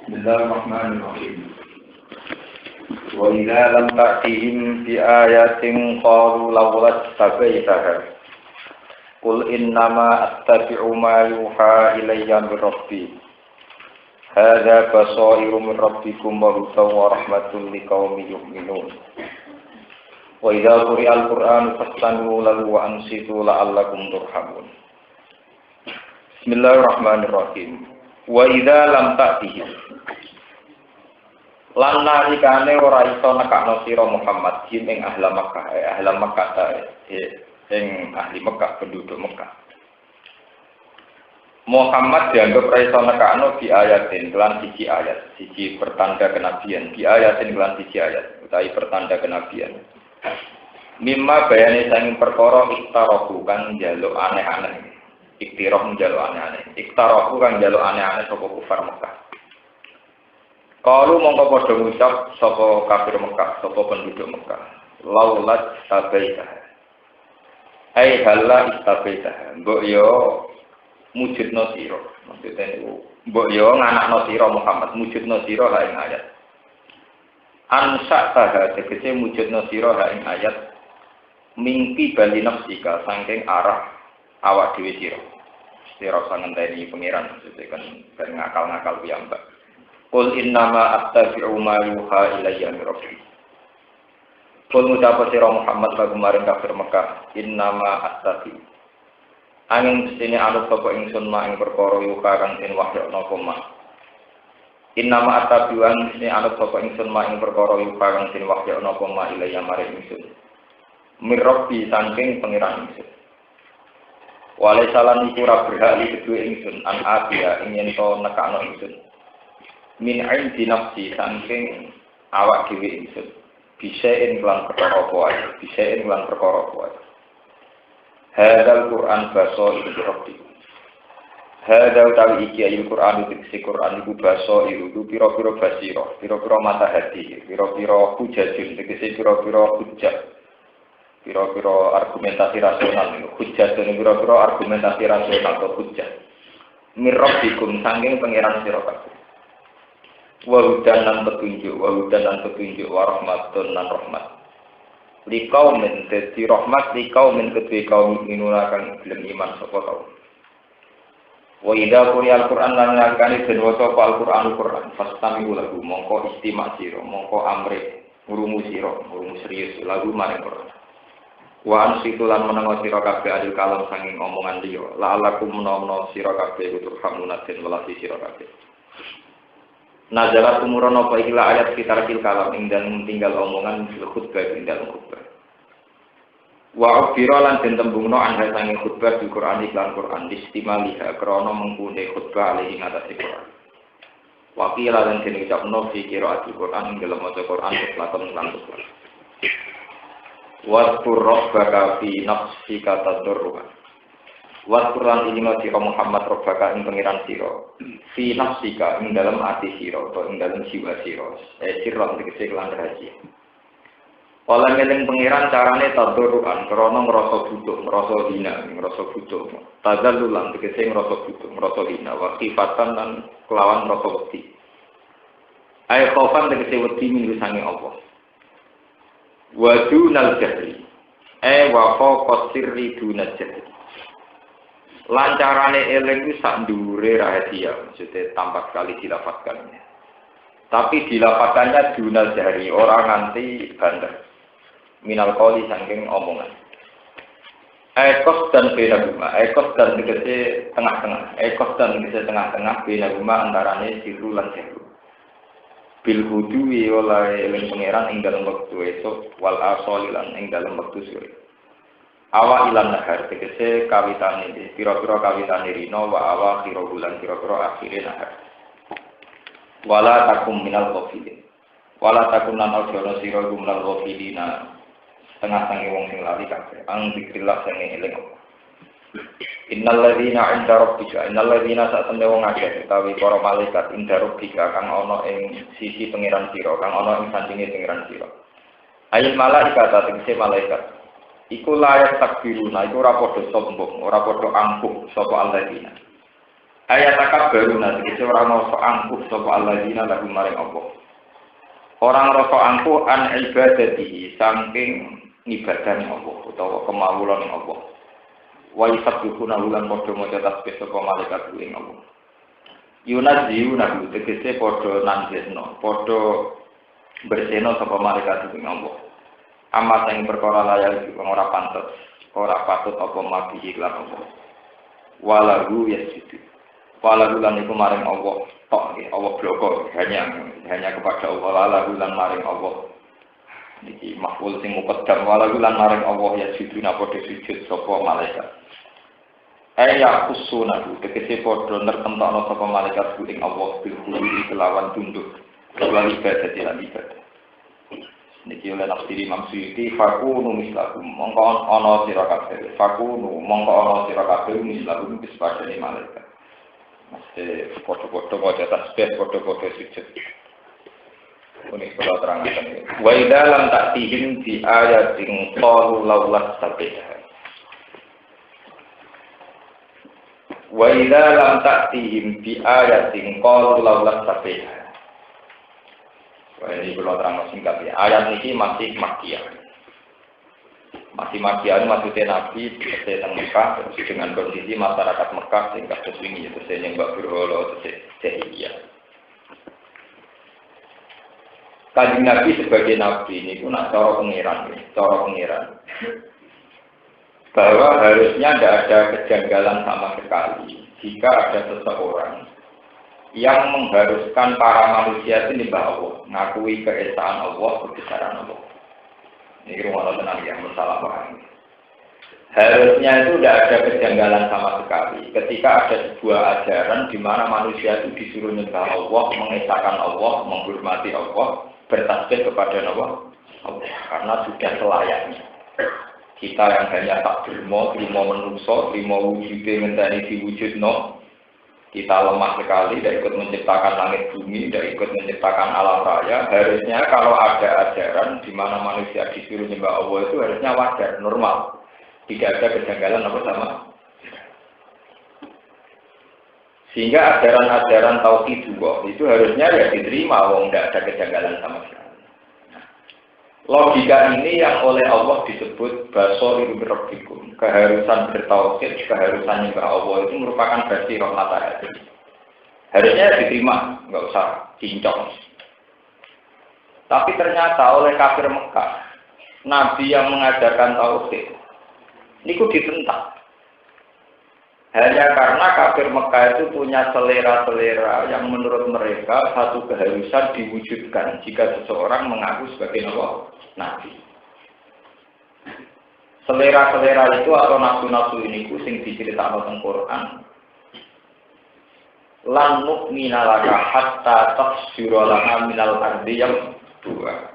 Bismillahirrahmanirrahim. Wa idza lam ta'tihim bi ayatin qalu lawla tabaitaha. Qul innama attabi'u ma yuha ilayya min rabbi. Hadza basairu min rabbikum wa hudan wa rahmatun liqaumin yu'minun. Wa idza quri'al Qur'anu fastami'u lahu wa ansitu la'allakum turhamun. Bismillahirrahmanirrahim. Wa idza lam ta'tihim lan nalikane ora iso nekakno sira Muhammad ing ahli Makkah ing ahli Makkah penduduk Makkah. Muhammad dianggap ora iso nekakno di ayatin kelan siji ayat, siji pertanda kenabian, di ayatin kelan siji ayat utawi pertanda kenabian. Mimma bayane sanging perkara iktarahu kang njaluk aneh-aneh. Iktirah njaluk aneh-aneh. Iktarahu kang njaluk aneh-aneh saka kufar Mekah. Kalu mongko padha ngucap saka kafir Mekah, saka penduduk Mekah. Laulat tabaitah. Ai halla istabaitah. Mbok yo mujudno sira. Maksudnya niku mbok yo nganakno sira Muhammad, mujudno sira ha ing ayat. Ansa taha tegese mujudno sira ha ing ayat mingki bali nafsika saking arah awak dhewe sira. Sira ngenteni pangeran maksudnya kan ngakal-ngakal piyambak. Qul innama attabi'u ma yuha ilayya min rabbi. Qul ngucap sira Muhammad lagu maring kafir Mekah, innama attabi'u. Angin sini anut sapa ingsun ma ing perkara yuha kang den wahyana koma. Innama attabi'u angin sini anut sapa ingsun ma ing perkara yuha kang den wahyana koma ilayya maring ingsun. Min rabbi saking pangeran ingsun. Wale salan iku ora berhak li kedue ingsun an abiya ing yen to nekakno ingsun. Min indi nafsi saking awak dhewe ingsun. Bisaen lan perkara apa wae, bisaen lan perkara apa wae. Hadzal Qur'an basa iku rabbi. Hadza utawi iki ayat Qur'an iki Qur'an iku basa iku pira-pira basira, pira-pira matahati, pira-pira hujajun tegese pira-pira hujjah. Pira-pira argumentasi rasional niku hujjah dene pira-pira argumentasi rasional atau hujjah mirabbikum saking pangeran sira kabeh wa hudan lan petunjuk wa rahmatun lan rahmat liqaumin dadi rahmat liqaumin kedue kaum minuna kang gelem iman sapa kaum wa idza quri'al Qur'an lan nakane den waca Al-Qur'an fastami'u lahu mongko istimak sira mongko amre ngrumu serius lagu maring Qur'an. Wa ansitu lan menengo sira kabeh adil kalam sanging omongan liya la alakum menawa sira kabeh kudu hamunatin welasi sira kabeh. Nazalat umurana apa ikilah ayat sekitar kalam ing dalem tinggal omongan fil khutbah ing dalem khutbah. Wa ubira lan den tembungno anha sanging khutbah di Quran iklan Quran istimaliha krana mengkune khutbah ali ing atase Quran. Wa qila lan den ucapno fi qira'atil Quran ing dalem maca Quran lakon lan khutbah. Wadkur rabbaka fi nafsika tadarruan. Wadkur lan ilmu sira Muhammad rabbaka ing pangeran sira. Fi nafsika ing dalam ati sira atau ing dalam jiwa sira. Sira tegese kelan rahasia. Kala ngeling pangeran carane tadarruan krana ngrasa butuh, ngrasa hina, ngrasa butuh. Tazallulan tegese ngrasa butuh, ngrasa hina wa khifatan lan kelawan ngrasa wedi. Ai khaufan tegese wedi minggu sange Allah. Wa dunal jahri wa fawqa sirri dunal jahri lancarane eling ku sak ndure rahasia maksudnya tampak sekali dilafadzkannya tapi dilafadzkannya dunal jahri orang nganti banter minal qoli saking omongan ekos dan beda rumah ekos dan tegese tengah-tengah ekos dan tegese tengah-tengah beda rumah antarane sirru lan jahru bil hudwi oleh eling pangeran ing dalem wektu esuk wal asal lan ing dalem wektu sore awa ilan nahar tegese kawitane pira-pira kawitane rino wa awa khira bulan pira-pira akhire nahar wala takum minal ghafilin wala takun lan ojo sira minal ghafilina setengah-setengah wong sing lali kabeh ang dikrillah sing eling Innal ladzina 'inda rabbika innal ladzina satemene wong akeh utawi para malaikat inda rabbika kang ana ing sisi pangeran sira kang ana ing sandinge pangeran sira. Ayil malaikat tegese malaikat. Iku layak takbiruna iku ora padha sombong, ora padha angkuh sapa alladzina. Ayat takab baru nanti orang rasa angkuh sapa alladzina lahum maring Allah. Orang rasa angkuh an ibadatihi saking ibadane Allah utawa kemawulan Allah. Wa yusabbihuna lan padha maca tasbih sapa malaikat ing Allah. Yunazziuna tegese padha nanjesno, padha bersihno sapa malaikat ing Allah. Amat yang perkara layak ora pantes, ora patut apa mati iklan Allah. Walahu yasjudu. Walahu lan iku maring Allah tok nggih, Allah bloko hanya kepada Allah. Walahu lan maring Allah. Niki maf'ul sing muqaddam walahu lan maring Allah yasjudu napa sujud sapa malaikat. Ayat kusuna tegese padha nertentokno sapa malaikat ing Allah bil khuluwi kelawan tunduk kelawan ibadah lan ibadah. Niki oleh nafsiri Imam Suyuti fakunu mislahum mongko ana sira kabeh fakunu mongko ana sira kabeh mislahum bispadane malaikat mesti foto-foto wajah tasbih foto-foto sujud ini kalau terangkan wa idza lam ta'tihim bi ayatin qalu laulas sabih wa idza lam ta'tihim bi ayatin qalu laulas sabih. Ini kalau terang singkat ya. Ayat ini masih Makkiyah. Masih Makkiyah ini maksudnya Nabi selesai teng Mekah terus dengan kondisi masyarakat Mekah sehingga sesuai itu saya yang Mbak Berholo Sehiyah. Kanjeng Nabi sebagai Nabi ini pun cara pengiran. Bahwa harusnya tidak ada kejanggalan sama sekali jika ada seseorang yang mengharuskan para manusia itu nyembah Allah, ngakui keesaan Allah, kebesaran Allah. Ini rumah tenang yang masalah paham. Harusnya itu tidak ada kejanggalan sama sekali. Ketika ada sebuah ajaran di mana manusia itu disuruh nyembah Allah, mengesahkan Allah, menghormati Allah, bertasbih kepada Allah, karena sudah selayaknya. Kita yang hanya tak terima menungso, terima wujudnya mentari diwujudno. Kita lemah sekali, tidak ikut menciptakan langit bumi, tidak ikut menciptakan alam raya. Harusnya kalau ada ajaran di mana manusia disuruh nyembah Allah itu harusnya wajar, normal. Tidak ada kejanggalan apa sama. Sehingga ajaran-ajaran tauhid juga itu harusnya ya diterima, wong tidak ada kejanggalan sama sekali. Logika ini yang oleh Allah disebut basoriru birabbikum, keharusan bertauhid, keharusan nyembah Allah itu merupakan basirah matahari. Harusnya diterima, nggak usah cincong. Tapi ternyata oleh kafir Mekah, Nabi yang mengajarkan tauhid, ini kok ditentang. Hanya karena kafir Mekah itu punya selera-selera yang menurut mereka satu keharusan diwujudkan jika seseorang mengaku sebagai Nabi. Selera-selera itu atau nafsu-nafsu ini sing diceritakan teng Quran. Lan nu'mina laka hatta tafsira lana minal ardi yang dua.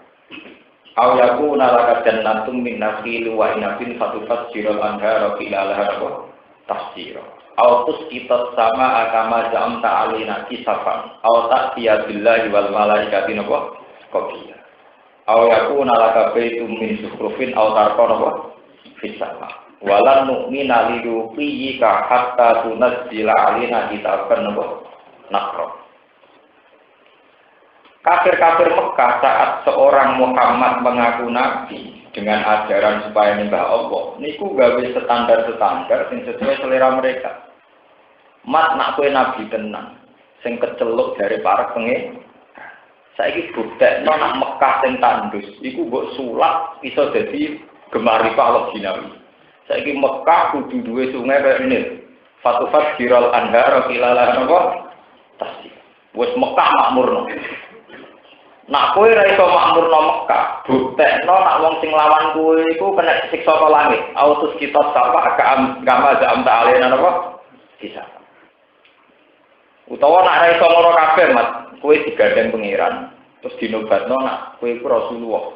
Aw yakuna laka jannatun min nakhil wa inabin fatufajjira al-anhara khilalaha tafsira. Aw tusqita sama kama ja'amta alina kisafan. Aw ta'tiya billahi wal malaikati qabila. Aw yakuna laka baitum min sukhrufin aw tarqana fisama. Walan nu'mina liruqiyika hatta tunazzila alina kitaban nakro. Kafir-kafir Mekah saat seorang Muhammad mengaku nabi dengan ajaran supaya nyembah Allah, niku gawe standar-standar sing sesuai selera mereka. Mat nak kowe nabi tenan, sing keceluk dari para pengen. Saiki buktekno nak Mekah sing tandus, iku mbok sulap iso dadi gemari Allah jinawi. Saiki Mekah kudu duwe sungai kaya ini. Fatufat jiral anhar kilala napa? Tasik. Wis Mekah makmurno. Nak kowe ra iso makmurno Mekah, buktekno nak wong sing lawan kowe iku kena siksa ka langit. Autus kita sapa kama jam ta'alena napa? Bisa. Utawa nak ra iso ngono kabeh, Mat, kowe digandeng pangeran, terus dinobatno nak kowe iku Rasulullah.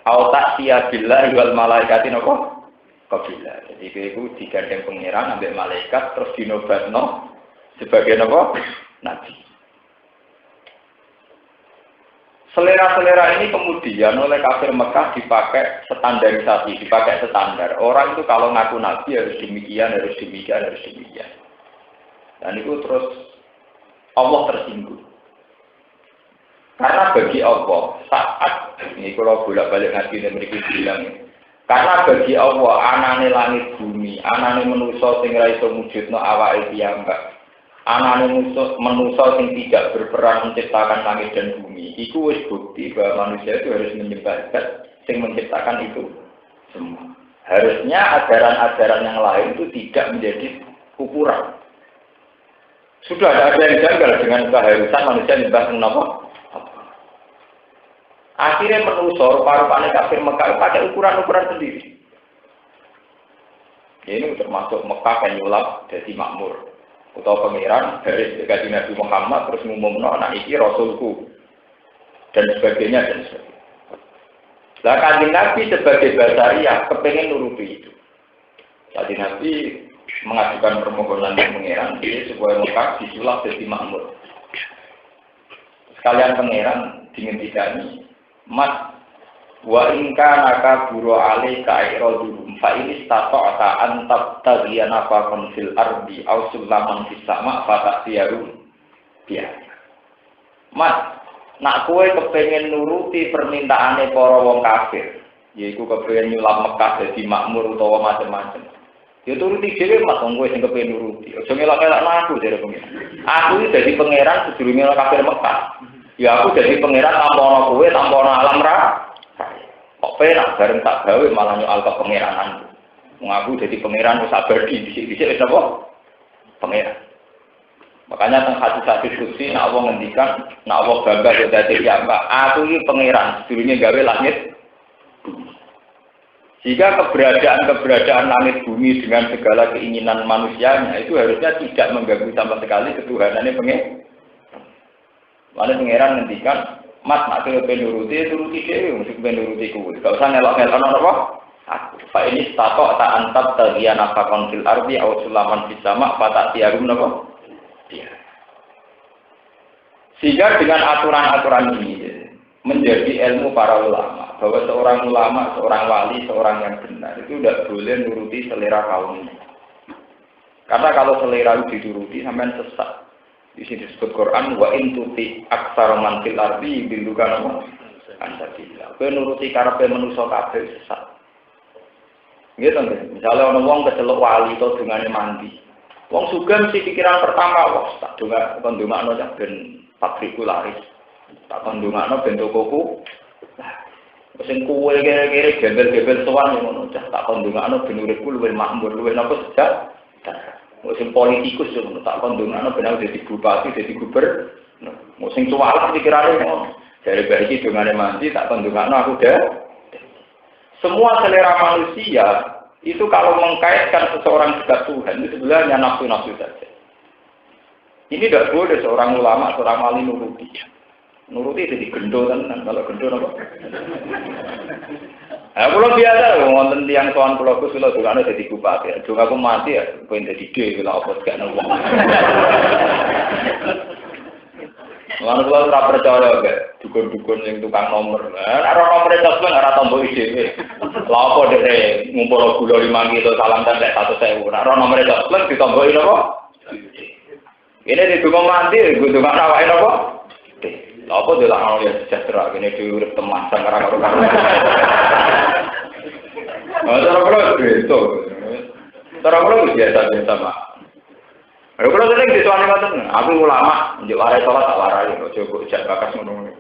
Au ta'siya billahi wal malaikati napa? Qabila. Jadi kowe iku digandeng pangeran ambek malaikat terus dinobatno sebagai napa? Nabi. Selera-selera ini kemudian oleh kafir Mekah dipakai standarisasi, dipakai standar. Orang itu kalau ngaku nabi harus demikian, harus demikian, harus demikian. Dan itu terus Allah tersinggung. Karena bagi Allah saat ini kalau bolak-balik ngaji dan mereka bilang, karena bagi Allah anane langit bumi, anane manusa sing ra iso mujudno awake piyambak, anane manusa sing tidak berperan menciptakan langit dan bumi, itu wis bukti bahwa manusia itu harus menyembah zat sing menciptakan itu semua. Harusnya ajaran-ajaran yang lain itu tidak menjadi ukuran. Sudah ada yang janggal dengan keharusan manusia menyembah menapa? Akhirnya menusor paru-paru kafir Mekah pakai ukuran-ukuran sendiri. Ini termasuk Mekah yang nyulap jadi makmur. Atau pangeran dari Nabi Muhammad terus ngumumno anak iki rasulku dan sebagainya dan sebagainya. Lah Kanjeng Nabi sebagai basariah kepengen nuruti itu. Jadi Nabi mengajukan permohonan ke pangeran supaya Mekah disulap jadi makmur. Sekalian pangeran dingendikani, Mas, wa inka naka buru alai kairodum fa ini stata'ata antab tagiyana fakon fil ardi au sulaman fis sama fatak tiarum biar. Mas, nak kue kepengen nuruti permintaane para wong kafir, yaiku kepengen nyulap Mekah dadi makmur utawa macam-macam. Ya turuti dhewe Mas, wong kowe sing kepengen nuruti. Aja ngelak-elak aku jare pengen. Aku iki dadi pangeran sedurunge kafir Mekah. Ya aku jadi pangeran tanpa kowe, tanpa alam ra. Kok penak bareng tak gawe malah nyoal ke pangeranan. Wong aku jadi pangeran wis abadi dhisik-dhisik wis apa? Pangeran. Makanya teng hadis-hadis kursi nek Allah ngendikan, nek Allah bangga dadi piyambak, aku iki pangeran sedurunge gawe langit bumi. Jika keberadaan langit bumi dengan segala keinginan manusianya itu harusnya tidak mengganggu sama sekali ketuhanannya pangeran. Lalu pangeran ngendikan, Mas nak nuruti dhewe, mesti nuruti kuwi. Gak usah nelok-nelok apa? Aku. Fa ini statok tak antab tagian afakon fil ardi aw sulaman fis sama fatak tiarum napa? Dia. Sehingga dengan aturan-aturan ini menjadi ilmu para ulama bahwa seorang ulama, seorang wali, seorang yang benar itu tidak boleh nuruti selera kaumnya. Karena kalau selera itu dituruti sampean sesat. Di sini disebut Quran wa in tuti aktsara man fil ardi bilukan ansabillah. Kowe nuruti karepe manusa kabeh sesat. Nggih to, misalnya ana wong kecelok wali to dungane mandi. Wong sugih mesti pikiran pertama, wah tak ndongakno cah ben pabriku laris. Tak ndongakno ben tokoku. Sing kuwe kere-kere gembel-gembel sowan ngono cah tak ndongakno ben uripku luwih makmur, luwih napa sejak. Musim politikus yo tak kondongane ben dadi bupati, dadi gubernur. Musim cuwalak pikirane ngono. Dari iki dongane mandi tak kondongane aku dah. Semua selera manusia itu kalau mengkaitkan seseorang dekat Tuhan itu sebenarnya nafsu-nafsu saja. Ini tidak boleh seorang ulama, seorang wali nuruti. Nuruti jadi gendo tenan, kalau gendo apa? Nah, kalau biasa, wonten tiang soal pulau Gus, kalau juga ada jadi bupati, juga aku mati ya, pengen jadi D, kalau apa gak nunggu. Lalu kalau tak percaya, dukun-dukun yang tukang nomor, ada nomor itu pun ada tombol ide. Lalu apa deh, ngumpul gula 5 kilo salam tanda 1.000, ada nomor itu pun ditombolin apa? Ini di tukang mati, gue tukang nawain apa? Apa dia lah yang sejahtera, ini diurut teman sama orang-orang. Cara-cara itu, cara-cara biasa-biasa mak. Kalau sering disuani macam, aku ulama, menjadi warai sholat tak warai, coba ijak bakas menunggu.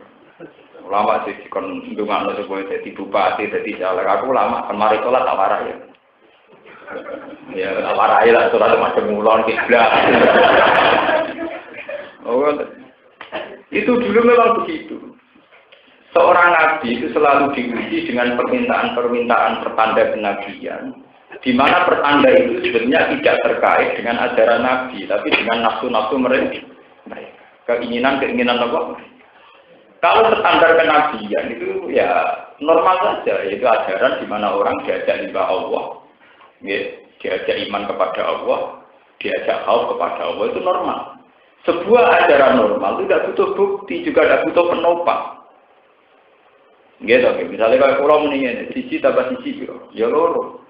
Ulama sih kon dungan lo coba jadi bupati, jadi caleg. Aku ulama, kemarin sholat tak warai. Ya tak warai lah, sholat macam mulon kiblat. Itu dulu memang begitu. Seorang nabi itu selalu diuji dengan permintaan-permintaan pertanda kenabian, di mana pertanda itu sebenarnya tidak terkait dengan ajaran nabi, tapi dengan nafsu-nafsu mereka. Keinginan-keinginan apa? Kalau standar kenabian itu ya normal saja, yaitu ajaran di mana orang diajak nyembah Allah, diajak iman kepada Allah, diajak khauf kepada Allah, itu normal. Sebuah ajaran normal tidak butuh bukti, juga tidak butuh penopang. Gitu, misalnya kalau pulau mendingan, sisi tambah sisi, ya loro.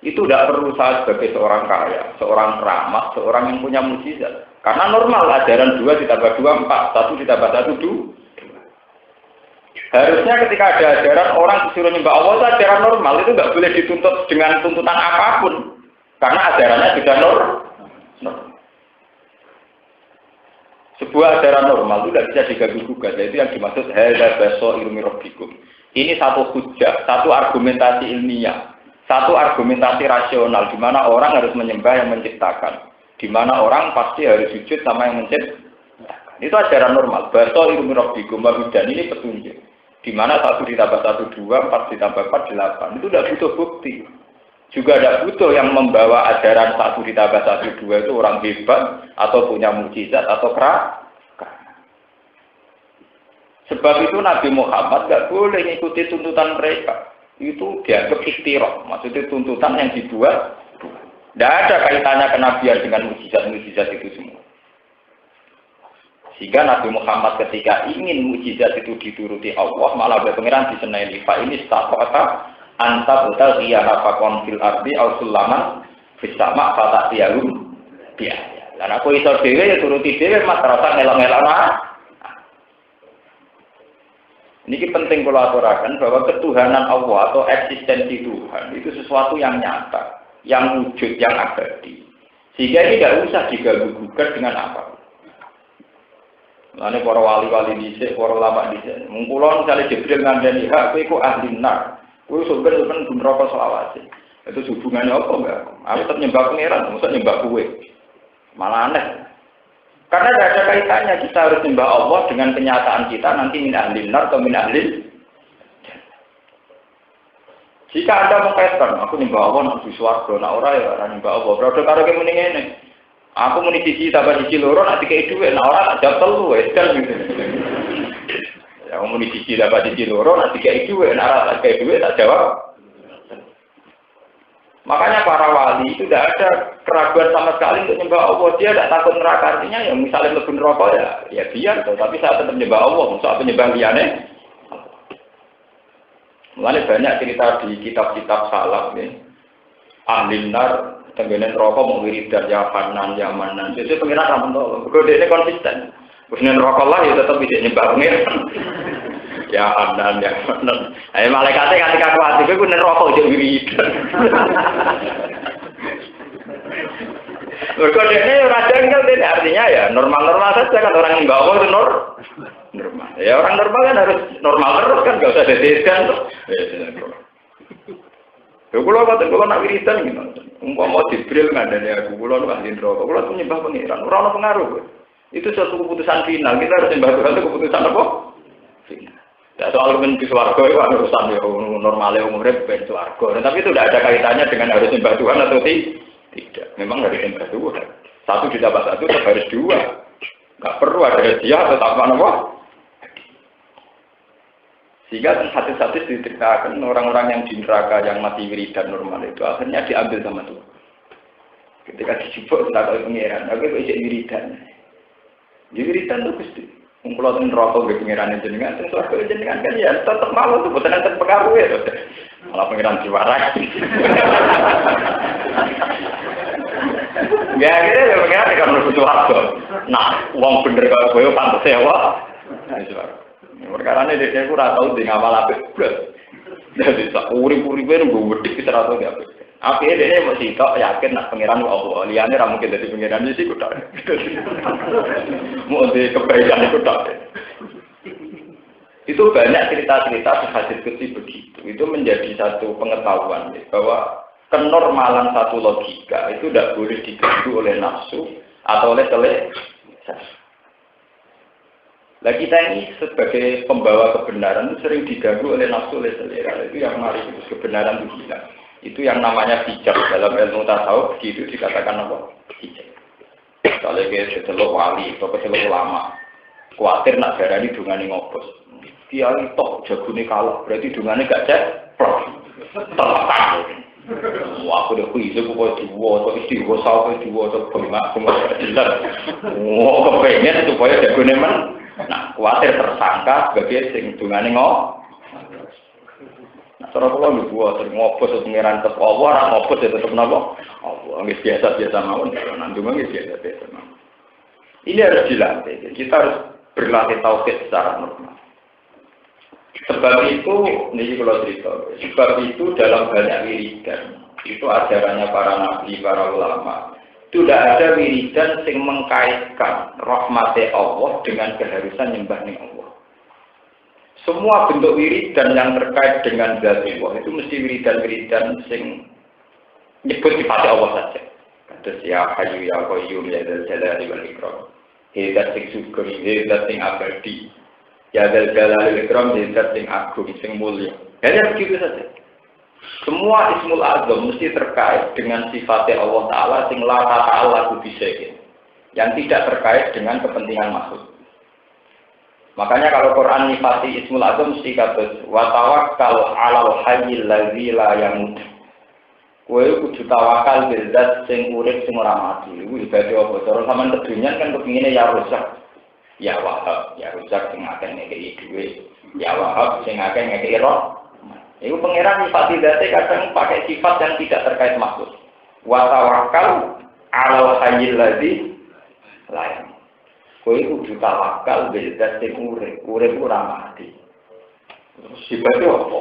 Itu tidak perlu saya sebagai seorang kaya, seorang keramat, seorang yang punya mukjizat. Karena normal ajaran 2 ditambah 2 4, 1 ditambah 1 2. Harusnya ketika ada ajaran orang disuruh nyembah Allah itu ajaran normal, itu nggak boleh dituntut dengan tuntutan apapun. Karena ajarannya sudah normal. Sebuah ajaran normal itu tidak bisa diganggu-gugat, yaitu yang dimaksud hadza basairu min rabbikum. Ini satu hujjah, satu argumentasi ilmiah. Satu argumentasi rasional, di mana orang harus menyembah yang menciptakan. Di mana orang pasti harus sujud sama yang menciptakan. Itu ajaran normal. Basairu min rabbikum dan ini petunjuk. Di mana 1 ditambah 1 2, 4 ditambah 4 8. Itu tidak butuh bukti. Juga tidak butuh yang membawa ajaran 1 ditambah 1 2 itu orang hebat atau punya mukjizat atau kera. Sebab itu Nabi Muhammad tidak boleh mengikuti tuntutan mereka. Itu dianggap ikhtirah, maksudnya tuntutan yang dibuat. Tidak ada kaitannya kenabian dengan mukjizat-mukjizat itu semua. Sehingga Nabi Muhammad ketika ingin mukjizat itu dituruti Allah, malah berpengiran di senai fa ini staqata anta utal iyana fakon fil ardi au sulaman fis sama fatatiyalu biaya. Lan aku iso dhewe ya turuti dhewe mas rasa ngelak-ngelak. Ini penting kalau aturakan bahwa ketuhanan Allah atau eksistensi Tuhan itu sesuatu yang nyata, yang wujud, yang abadi. Sehingga ini tidak usah diganggu-gugat dengan apa. Lalu para wali-wali dhisik, para ulama dhisik. Mengkulon misalnya Jibril ngandani hak, kowe iku ahli nar. Kowe sumber-sumber neraka selawase. Itu hubungannya apa enggak? Aku tetap nyembah pangeran, mesti nyembah kowe. Malah aneh. Karena tidak ada kaitannya kita harus menyembah Allah dengan kenyataan kita nanti min ahli nar atau min ahli. Jika Anda mengkaitkan, aku menyembah Allah nanti swarga, nak ora ya ora menyembah Allah. Berarti karo ki muni ngene. Aku muni siji tambah siji loro nanti kei dhuwit, nak ora tak jawab telu wis kan gitu. Ya muni siji tambah siji loro nanti kei dhuwit, nak ora tak kei dhuwit tak jawab. Makanya para wali itu tidak ada keraguan sama sekali untuk menyembah Allah. Dia tidak takut neraka. Artinya yang misalnya lebih neraka ya biar. Tapi saya tetap menyembah Allah. Maksudnya penyembah liane. Mulanya banyak cerita di kitab-kitab salaf nih. Ahli nar, tenggenen neraka mau wiridan ya Hanan, ya Manan. Jadi pengiran rampun. Kalau dia ini konsisten. Kemudian neraka lah ya tetap bisa menyembah pengiran. Ya Hanan, ya Manan. Ayo malaikatnya ketika kuat itu neraka jadi wiridan. Berkode ini raja enggak artinya ya normal-normal saja kan orang yang bawa itu normal. Ya orang normal kan harus normal terus kan enggak usah dedeskan tuh. Ya kalau nak wiridan gimana? Mau Jibril ngandani aku, kalau nu ahli neraka, kalau tuh nyembah pengiran, ora ono pengaruh. Itu suatu keputusan final. Kita harus nyembah Tuhan itu keputusan apa? Final. Ya soal men di swarga itu urusan ya normalnya umumnya ben swarga. Tapi itu tidak ada kaitannya dengan harus nyembah Tuhan atau tidak. Memang harus nyembah Tuhan. 1 ditambah 1 tetap harus 2. Enggak perlu ada hadiah atau apa. Sehingga hadis-hadis diceritakan orang-orang yang di neraka yang mati wiridan normal itu akhirnya diambil sama Tuhan. Ketika dijubuk neraka pengiran, tapi kok ijek wiridan. Di wiridan itu Gusti. Kalau itu neraka nggak pengiran jenengan, itu suarga jenengan kan ya tetap malu tuh, bukan tetap pengaruh ya. Malah pengiran jiwarak. Ya akhirnya ya pengiran kan harus suarga. Nah, uang bener kalau gue pantas sewa. Perkara ini dia kurang tahu di ngamal apa. Jadi urip-uripnya nunggu wedik kita tahu dia apa. Akhirnya dia masih tak yakin nak pengiran Allah. Liane ramu kita di pengiran ini sih kuda. Mau di kebaikan itu tak. Itu banyak cerita-cerita hadis kecil begitu. Itu menjadi satu pengetahuan bahwa kenormalan satu logika itu tidak boleh diganggu oleh nafsu atau oleh selera. Nah kita ini sebagai pembawa kebenaran itu sering diganggu oleh nafsu oleh selera. Itu yang mari kebenaran itu hilang. Itu yang namanya hijab dalam ilmu tasawuf itu dikatakan apa? Hijab. Kalau kita celok wali atau celok ulama, khawatir nak darani dungane ngopos. Dia itu jagune kalah, berarti dungane gak cek. Terlalu. Wah, aku udah kuis, aku kok diwasa, istighosah, aku diwasa, bengak jelas. Wah, kepengen supaya jagune men. Nah, khawatir tersangka sebagai sing dungane ngopos. Cara kula lho buat ngopos pengiran tetep Allah, ora ngopos ya tetep napa? Allah nggih biasa-biasa mawon, nandung nggih biasa-biasa mawon. Ini harus dilatih. Kita harus berlatih tauhid secara normal. Sebab itu, ini kalau cerita, sebab itu dalam banyak wiridan, itu ajarannya para nabi, para ulama, itu tidak ada wiridan yang mengkaitkan rahmat Allah dengan keharusan nyembah Allah. Semua bentuk wiridan yang terkait dengan zat Allah itu mesti wiridan-wiridan yang nyebut sifat Allah saja. Terus ya Hayyu ya Qayyum ya Dzal Jalali wal Ikram. Zat sing sugeng, zat sing abadi. Ya Dzal Jalali wal Ikram, zat sing agung, sing mulya. Hanya begitu saja. Semua Ismul Azam mesti terkait dengan sifat Allah Ta'ala sing la ta'ala bisyai'in. Yang tidak terkait dengan kepentingan makhluk. Makanya kalau Quran nyifati Ismul Azam mesti kata wa tawakkal 'alal hayyil ladzi la yamut. Kowe kudu tawakal bil zat sing urip sing ora mati. Iku ibadah apa? Cara sampean kedunyan kan kepingine ya rusak. Ya Wahab, ya rusak sing akeh ngekeki dhuwit. Ya Wahab sing akeh ngekeki roh. Iku pangeran nyifati zate kadang pakai sifat yang tidak terkait makhluk. Wa tawakkal 'alal hayyil ladzi la yamut. Kowe kudu tawakal bil zat sing urip ora mati. Terus ibadah apa?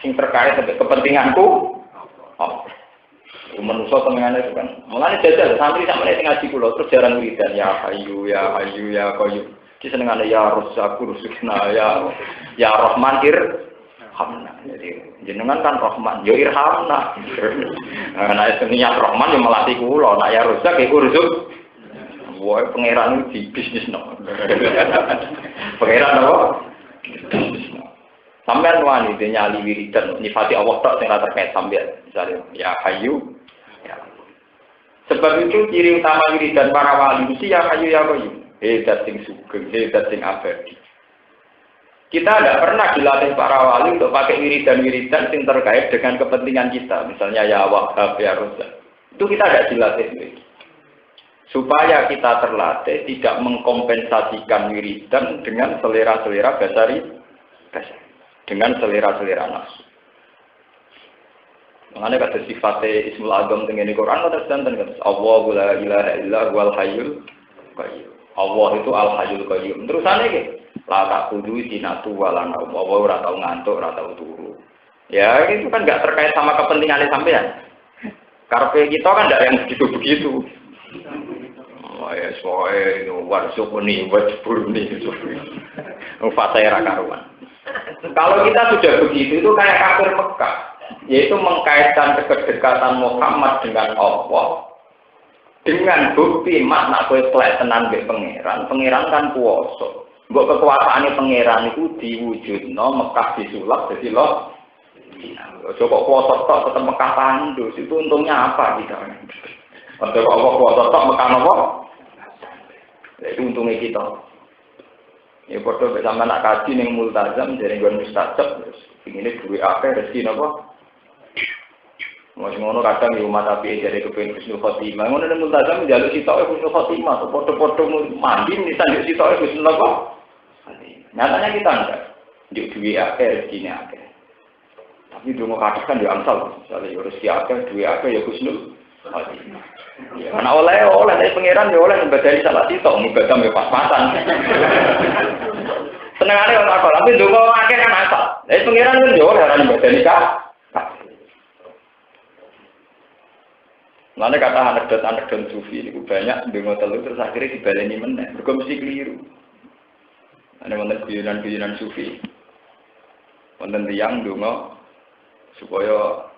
Sing terkait dengan kepentinganku. Oh. Manusia tengahnya itu kan. Mulane jajal santri sampe ning ngaji kula terus jarang wiridan ya Hayyu ya Hayyu ya Qayyum. Ki senengane ya Razzaqur Rizqna ya Rahman irhamna. Jadi jenengan kan Rahman, ya irhamna. Nah, niat Rahman yo melatih kula, nek ya Razzaq iku rezeki. Wah, pangeran di bisnis no. Pangeran apa? Bisnis no. Sampeyan wani nyali wiridan nyifati Allah tok sing ora terkait sampeyan. Misalnya ya Hayyu ya. Sebab itu ciri utama wiridan para wali mesti ya Hayyu ya Qayyum. Zat sing sugeng, zat sing abadi. Kita tidak pernah dilatih para wali untuk pakai wiridan-wiridan yang terkait dengan kepentingan kita. Misalnya ya Wahhab ya Razzaq. Itu kita tidak dilatih. Supaya kita terlatih tidak mengkompensasikan wiridan dengan selera-selera basari, dengan selera-selera nafsu. Mengenai kata sifatnya Ismul Azam dengan Al-Quran, kata sedantan kata Allahu la ilaha illa huwal hayyul qayyum. Allah itu al-hayyul qayyum. Terusannya gitu, la ta'khudhu sinatu wa la naum. Allah ora tau ngantuk, ora tau turu. Ya itu kan nggak terkait sama kepentingan sampean. Karpe kita kan tidak yang begitu-begitu. Oh ya, soalnya itu warsukuni, wajburni, fatayra karuan. Kalau kita sudah begitu, itu kayak kafir Mekah, yaitu mengkaitkan kedekatan Muhammad dengan Allah, dengan bukti makna kowe kelek tenan mbek pangeran. Pangeran kan kuwasa. Mbok kekuasaane pangeran itu diwujudno Mekah disulap dadi loh. Coba kuwasa tok tetep Mekah tandus, itu untungnya apa kita? Atau Allah kuwasa tok Mekah napa? Itu untungnya kita. Ya padha nek sampeyan nak kaji ning multazam jare nggon mustajab terus pengine duwe akeh rezeki napa? Masih ngono kadang yo umat api jare kepengin husnul khotimah. Ngono ning multazam njaluk sitoke husnul khotimah, padha-padha mandi nisan sitoke husnul napa? Nyatanya kita enggak. Njuk duwe akeh rezekine akeh. Tapi donga kadang kan yo angsal, misale yo rezeki akeh duwe akeh ya husnul khotimah. Ya, karena oleh dari pangeran ya oleh dari salah sitok ibadah ya pas-pasan. Senengane ora kok, tapi ndonga akeh kan asal. Dari pangeran kan yo ora ibadah nikah. Lalu kata anekdot sufi itu banyak ndonga telu terus akhirnya dibaleni meneh. Mergo mesti keliru. Ana wonten guyonan sufi. Wonten tiyang ndonga supaya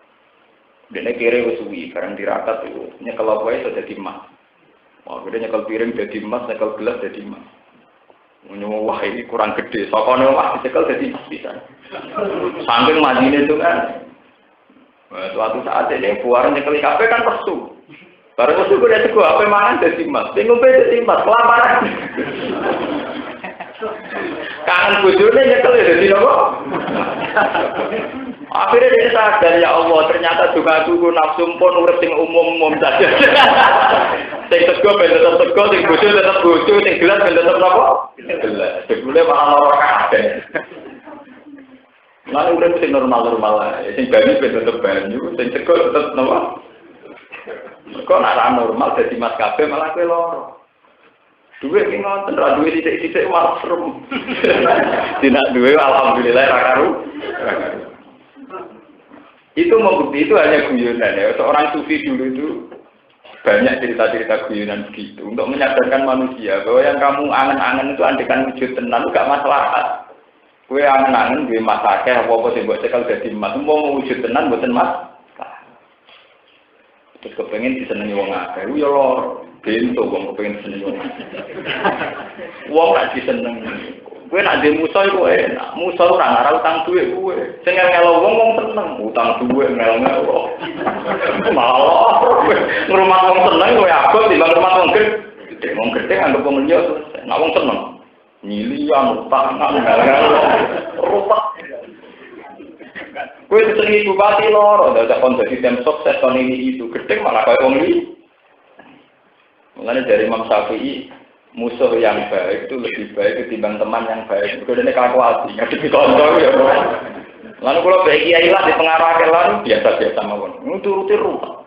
dene kere wis suwi, barang tirakat itu nyekel apa iso dadi emas. Wah, gede nyekel piring dadi emas, nyekel gelas dadi emas. Wah, ini kurang gede. Sokone omah dicekel dadi emas bisa. Saking majine itu kan. Nah, suatu saat ini buaran nyekel kabeh kan persu. Baru persu kok dadi apa mangan dadi emas. Sing ngombe dadi emas, kelaparan. Kangen bojone nyekel dadi napa? Akhirnya dia sadar ya Allah ternyata juga aku nafsu pun urip sing umum saja. Sing tego ben tetep tego, sing bojo tetep bojo, sing gelas ben tetep napa? Gelas. Jebule malah lara kabeh. Lalu udah sing normal-normal ae. Sing banyu ben tetep banyu, sing ceko tetep napa? Kok ora normal dadi mas kabeh malah kowe loro. Duwe ki ngoten ra duwe sithik-sithik malah serem. Dina duwe alhamdulillah ra karu. Itu membukti itu hanya guyonan ya. Seorang sufi dulu itu banyak cerita-cerita guyonan begitu untuk menyadarkan manusia bahwa yang kamu angen-angen itu andekan wujud tenan itu gak masalah. Kue angen-angen duwe masake apa-apa sing mbok cekal dadi emas, mau wujud tenan mboten mas. Terus kepengen disenengi wong akeh, ya lho, bento wong kepengen disenengi wong. Wong gak disenengi. Kowe nak dhe musa iku enak. Musa ora ngara utang dhuwit kowe. Sing ngelo wong seneng, utang dhuwit ngel-ngelo. Malah ngrumat wong seneng kowe abot timbang ngrumat wong gedhe. Wong gedhe anggap wong liya selesai. Nak wong seneng nyilian utang ngel-ngelo. Rupak. Kowe disenengi bupati loro, dadak kon dadi tim sukses kon ini itu gedhe malah kaya wong liya. Mulane dari Imam Syafi'i musuh yang baik itu lebih baik ketimbang teman yang baik. Kemudian kaku hati, ngadepi kanca ya. Lalu kalau baik kiai lah di pengarah kelan biasa-biasa mawon. Nuturuti rupa.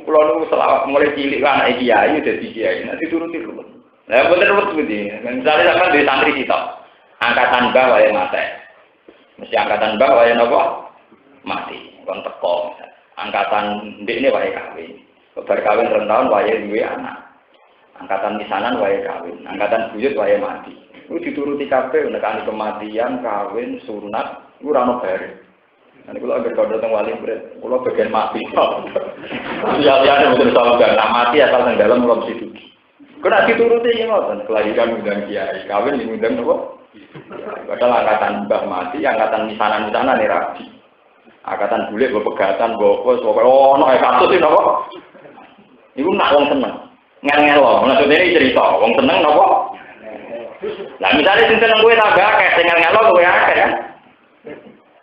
Kalau nu mulai cilik anak kiai jadi kiai, nanti turuti rupa. Nah bener betul misalnya sampai di santri kita, angkatan bawah yang mati, mesti angkatan bawah yang apa? Mati, kon teko. Angkatan ndek ini wae kawin. Bar kawin rentahun wae duwe anak. Angkatan misanan wae kawin, angkatan buyut wae mati. Iku dituruti kabeh nekani kematian, kawin, sunat, iku ora ono bare. Nek kula anggere kodho teng wali murid, kula bagian mati. Ya mboten sampeyan, nak mati asal teng dalem kula mesti dugi. Kok nek dituruti iki ngoten, kelahiran undang kiai, kawin diundang napa? Padahal angkatan mbah mati, angkatan misanan-misanan rabi. Angkatan bulik pegatan bopos pokoke ono kasus iki napa? Iku nak wong seneng. Ngel-ngelo, maksudnya ini cerita, wong seneng napa? Lah misalnya sing seneng kowe tambah akeh, sing ngel-ngelo kowe akeh kan?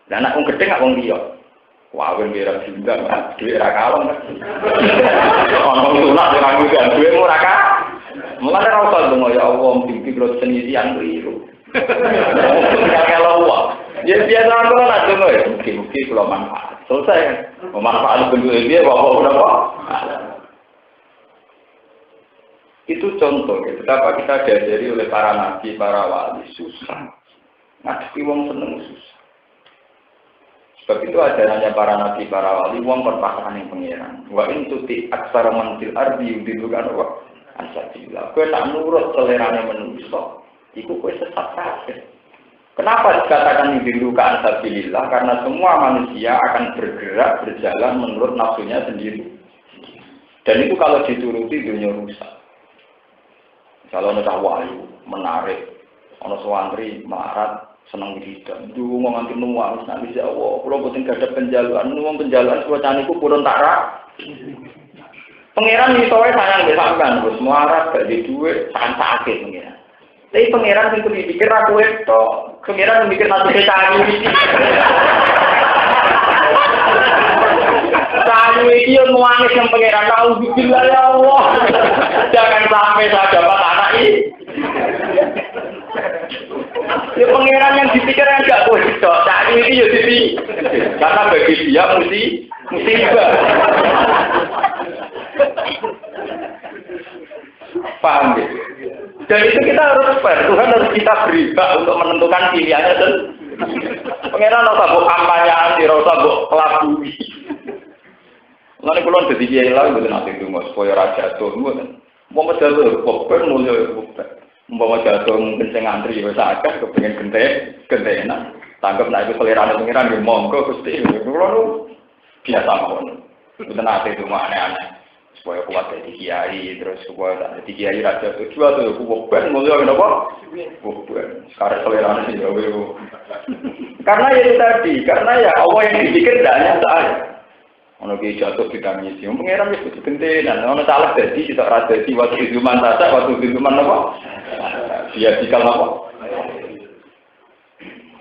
Lah nek wong gedhe gak wong liya. Wawin kira diundang, duwe ra kalong. Ono sunat ora ngundang, duwe ora ka. Mulane ra usah ndonga ya Allah mimpi kula senisian kliru. Ngel-ngelo wae. Ya biasa kula nak ndonga ya, mungkin kula manfaat. Selesai. Manfaat bentuk dia bawa berapa? Itu contoh, betapa kita diajari oleh para nabi, para wali, susah. Ngadepi wong seneng susah. Sebab itu ajarannya para nabi, para wali, wong pertahanan yang pengiran. Wa intuti aksara mantil ardi yudilukan wa ansabila. Kue tak nurut selerane manusia, itu kue sesat kabeh. Kenapa dikatakan yudilukan ansabilillah? Karena semua manusia akan bergerak, berjalan menurut nafsunya sendiri. Dan itu kalau dituruti dunia rusak. Kalau ada wahyu menarik, ada santri marat senang wiridan. Dulu mau nganti nuwang, nanti ya Allah, kalau buatin gada penjaluan, nuwang penjaluan sebacaan itu kurang tarak. Pangeran itu sayang besamkan, bos marat gak di duit, sangat sakit pangeran. Tapi pangeran itu dipikir aku itu, pangeran mikir nanti saya canggih. Canggih itu yang nuangis yang pangeran tahu bikinlah ya Allah. Jangan sampai saya dapat anak ini. Ya pangeran yang dipikir enggak boleh dok. Canggih itu ya jadi. Karena bagi dia musibah. Paham ya? Dan itu kita harus fair. Tuhan harus kita beri hak untuk menentukan pilihannya dan pangeran rasa buk kampanye, rasa buk kelabui. Lalu kalau jadi kiai lagi betul nanti tunggu supaya raja tuh, mau jatuh bukan mulia bukan, mau jatuh mungkin saya ngantri biasa akan kepengen gentenan, tangkap naik selera pengiran di monggo gusti, kalau biasa mohon, betul nanti tunggu aneh-aneh. Supaya kuat jadi kiai, terus supaya jadi kiai raja itu dua tuh, bukan mulia kenapa? Bukan, sekarang selera sih jauh. Karena itu tadi, karena ya Allah yang dipikir tidak hanya saya. Ono ki jatuh ditangisi, pengiran wis kudu gentenan, ono salah dadi kita ra dadi waktu izuman saja, waktu izuman apa? Dia dikal apa?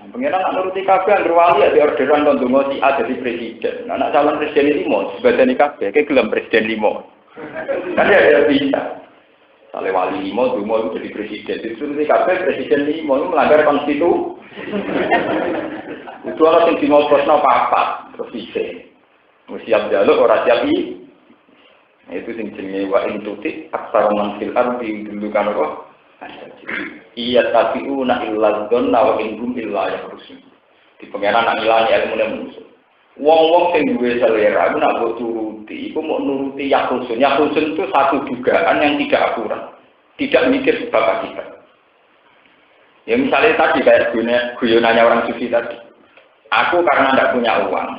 Pengiran nak nuruti kabeh anggere wali ya diorderan kon donga si A dadi presiden. Anak calon presiden 5, sebadane kabeh ki gelem presiden 5. Kan ya bisa. Sale wali 5 donga jadi presiden, dituruti kabeh presiden 5 melanggar konstitusi. Itu ana sing dimobosno papat terus isi. Wis siap jaluk ora siap iki. Itu sing jenenge wa intuti aksara man fil ardi dulu kan apa? Iya tabiuna illa dzanna wa in hum illa yakhrusun. Di pengenan nang ilane ilmune manusa. Wong-wong sing duwe selera iku nak mbok turuti, iku mau nuruti yakhrusun. Yakhrusun itu satu dugaan yang tidak akurat. Tidak mikir sebab akibat. Ya misalnya tadi kayak guyonannya orang sufi tadi. Aku karena tidak punya uang,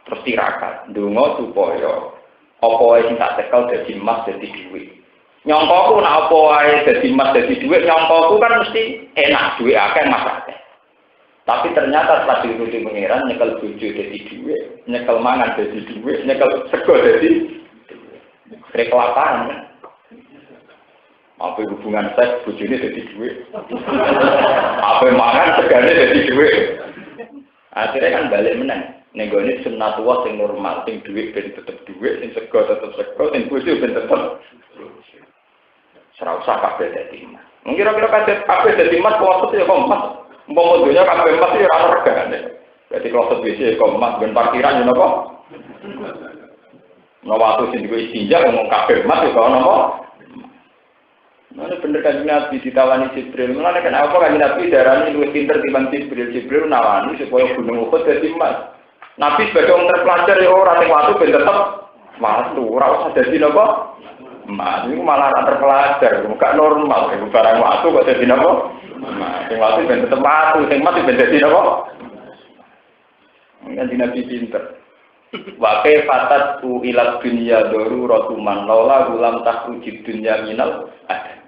terus tirakat, ndonga supaya apa wae sing tak tekel dadi emas dadi dhuwit. Nyongkoku nek apa wae dadi emas dadi dhuwit, nyongkoku kan mesti enak dhuwit akeh emas akeh. Tapi ternyata setelah dituruti pengiran nyekel bojo dadi dhuwit, nyekel mangan dadi dhuwit, nyekel sego dadi kelaparan kan. Apa hubungan seks bojone dadi dhuwit. Apa mangan segane dadi dhuwit. Akhirnya kan balik menang. Nenggone sunnatullah sing normal, sing dhuwit ben tetep dhuwit, sing sego tetep sego, sing bojo ben tetep. Ora usah kabeh dadi emas. Kira-kira kabeh dadi emas kok ya kok emas. Umpama donya kabeh emas ya ora regane. Berarti kloset WC kok emas ben parkiran yo napa? Nawatu sing duwe istinja ngomong kabeh emas ya kok napa? Mana bener kan Nabi ditawani Jibril. Mana kan apa kan Nabi darani luwih pinter timbang Jibril. Jibril nawani supaya gunung Uhud dadi emas. Nabi sebagai orang terpelajar ya orang yang waktu ben tetep waktu. Ora usah dadi napa? Emas niku malah ora terpelajar, enggak normal. Iku barang waktu kok dadi napa? Emas. Sing waktu ben tetep waktu, sing emas ben dadi napa? Nganti Nabi pinter. Wa kaifatat ila dunya daruratuman laula gulam takhujid dunya minal ada.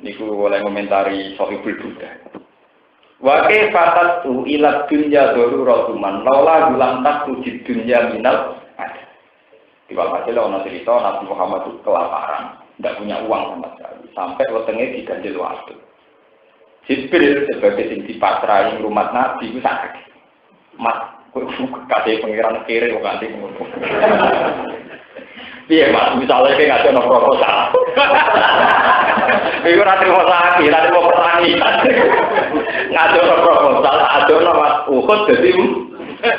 Niku oleh komentari Sahihul Buddha. Wa kaifatat ila dunya daruratuman laula gulam takhujid dunya minal ada. Di waktu itu ana cerita Nabi Muhammad itu kelaparan, tidak punya uang sama sekali, sampai wetenge diganjel waktu. Jibril sebagai sing dipasrahi rumah Nabi itu sakit. Mas kasih pengiran kiri kok ganti ngono. Piye Mas, misale ki ngajak nang proposal. Iku ora trimo sakit, ora trimo pertanian. Ngajak nang proposal, adono Mas Uhud dadi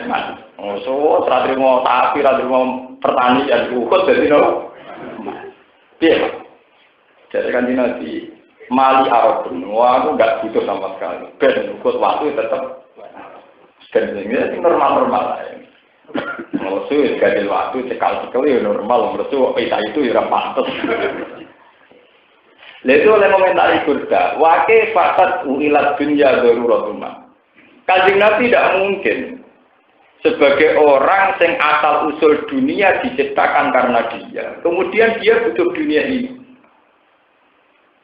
Mas. Oh, ora trimo sapi, ora trimo pertanian Uhud dadi no. Piye Mas? Jadi kan Nabi Mali Arab, wah aku enggak butuh sama sekali. Ben Uhud waktu tetap dan ini normal-normal lah. Maksudnya gadil waktu cekal-cekal ya normal. Maksudnya peta itu ya pantas. Lalu oleh komentari Burda, wake fatat uilat dunya daruratumah. Kanjeng Nabi tidak mungkin sebagai orang yang asal usul dunia diciptakan karena dia. Kemudian dia butuh dunia ini.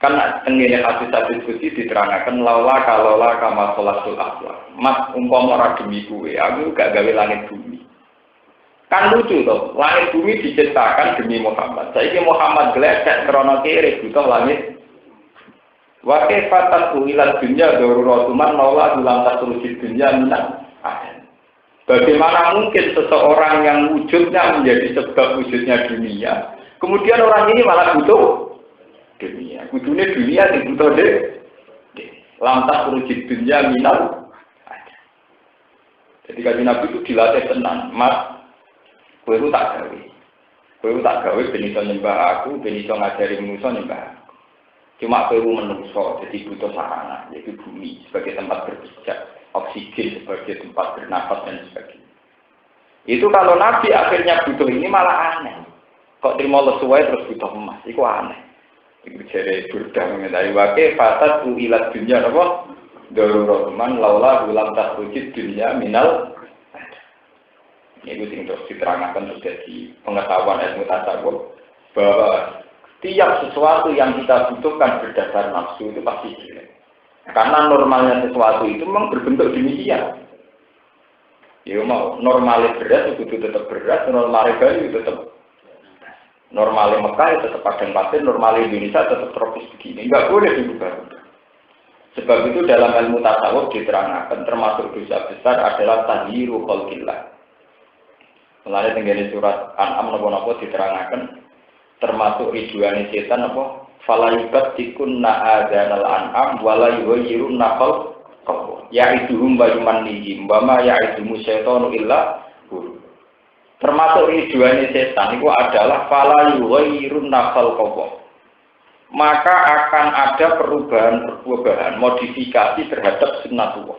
Karena tengene hadis-hadis suci diterangkan lawa kalola kama sholatul aswa. Mas umpama ora demi kuwe, aku gak gawe langit bumi. Kan lucu toh, langit bumi diciptakan demi Muhammad. Saiki Muhammad glecek krana kere butuh langit. Wa kaifatat ila dunya daruratuman lawa dulam tasrujid dunya minan. Bagaimana mungkin seseorang yang wujudnya menjadi sebab wujudnya dunia, kemudian orang ini malah butuh dunia, kudune dunia dibutuh deh. Lantas urujid dunia minal. Jadi kalau Nabi itu dilatih tenang, Mas, kowe itu tak gawe, ben iso nyembah aku, ben iso ngajari manusia nyembah aku. Cuma kowe menungso, jadi butuh sarana, yaitu bumi sebagai tempat berpijak, oksigen sebagai tempat bernapas dan sebagainya. Itu kalau Nabi akhirnya butuh ini malah aneh. Kok terima lesuai terus butuh emas, itu aneh. Iku jere Burda mengenai wake fatat uilat dunya apa daruratuman laula gulam tasujid dunya minal. Ini sing terus diterangkan terus jadi pengetahuan ilmu tasawuf bahwa tiap sesuatu yang kita butuhkan berdasar nafsu itu pasti jelek. Karena normalnya sesuatu itu memang berbentuk demikian. Ya mau normalnya beras itu tetap beras, normalnya kayu itu tetap normalnya Mekah tetap padang pasir, normalnya Indonesia tetap tropis begini. Enggak boleh diubah. Sebab itu dalam ilmu tasawuf diterangkan termasuk dosa besar adalah tahyiru khalqillah. Melalui tenggene surat An'am napa-napa diterangkan termasuk ridwane setan apa fala yubat tikunna adzanal an'am wala yughayirun naqal Ya iduhum wa yumannihim wa ma ya'idumu syaitanu illa ghurur. Termasuk riduannya setan itu adalah fala yughayyirun nafal kawah. Maka akan ada perubahan, modifikasi terhadap sunnatullah.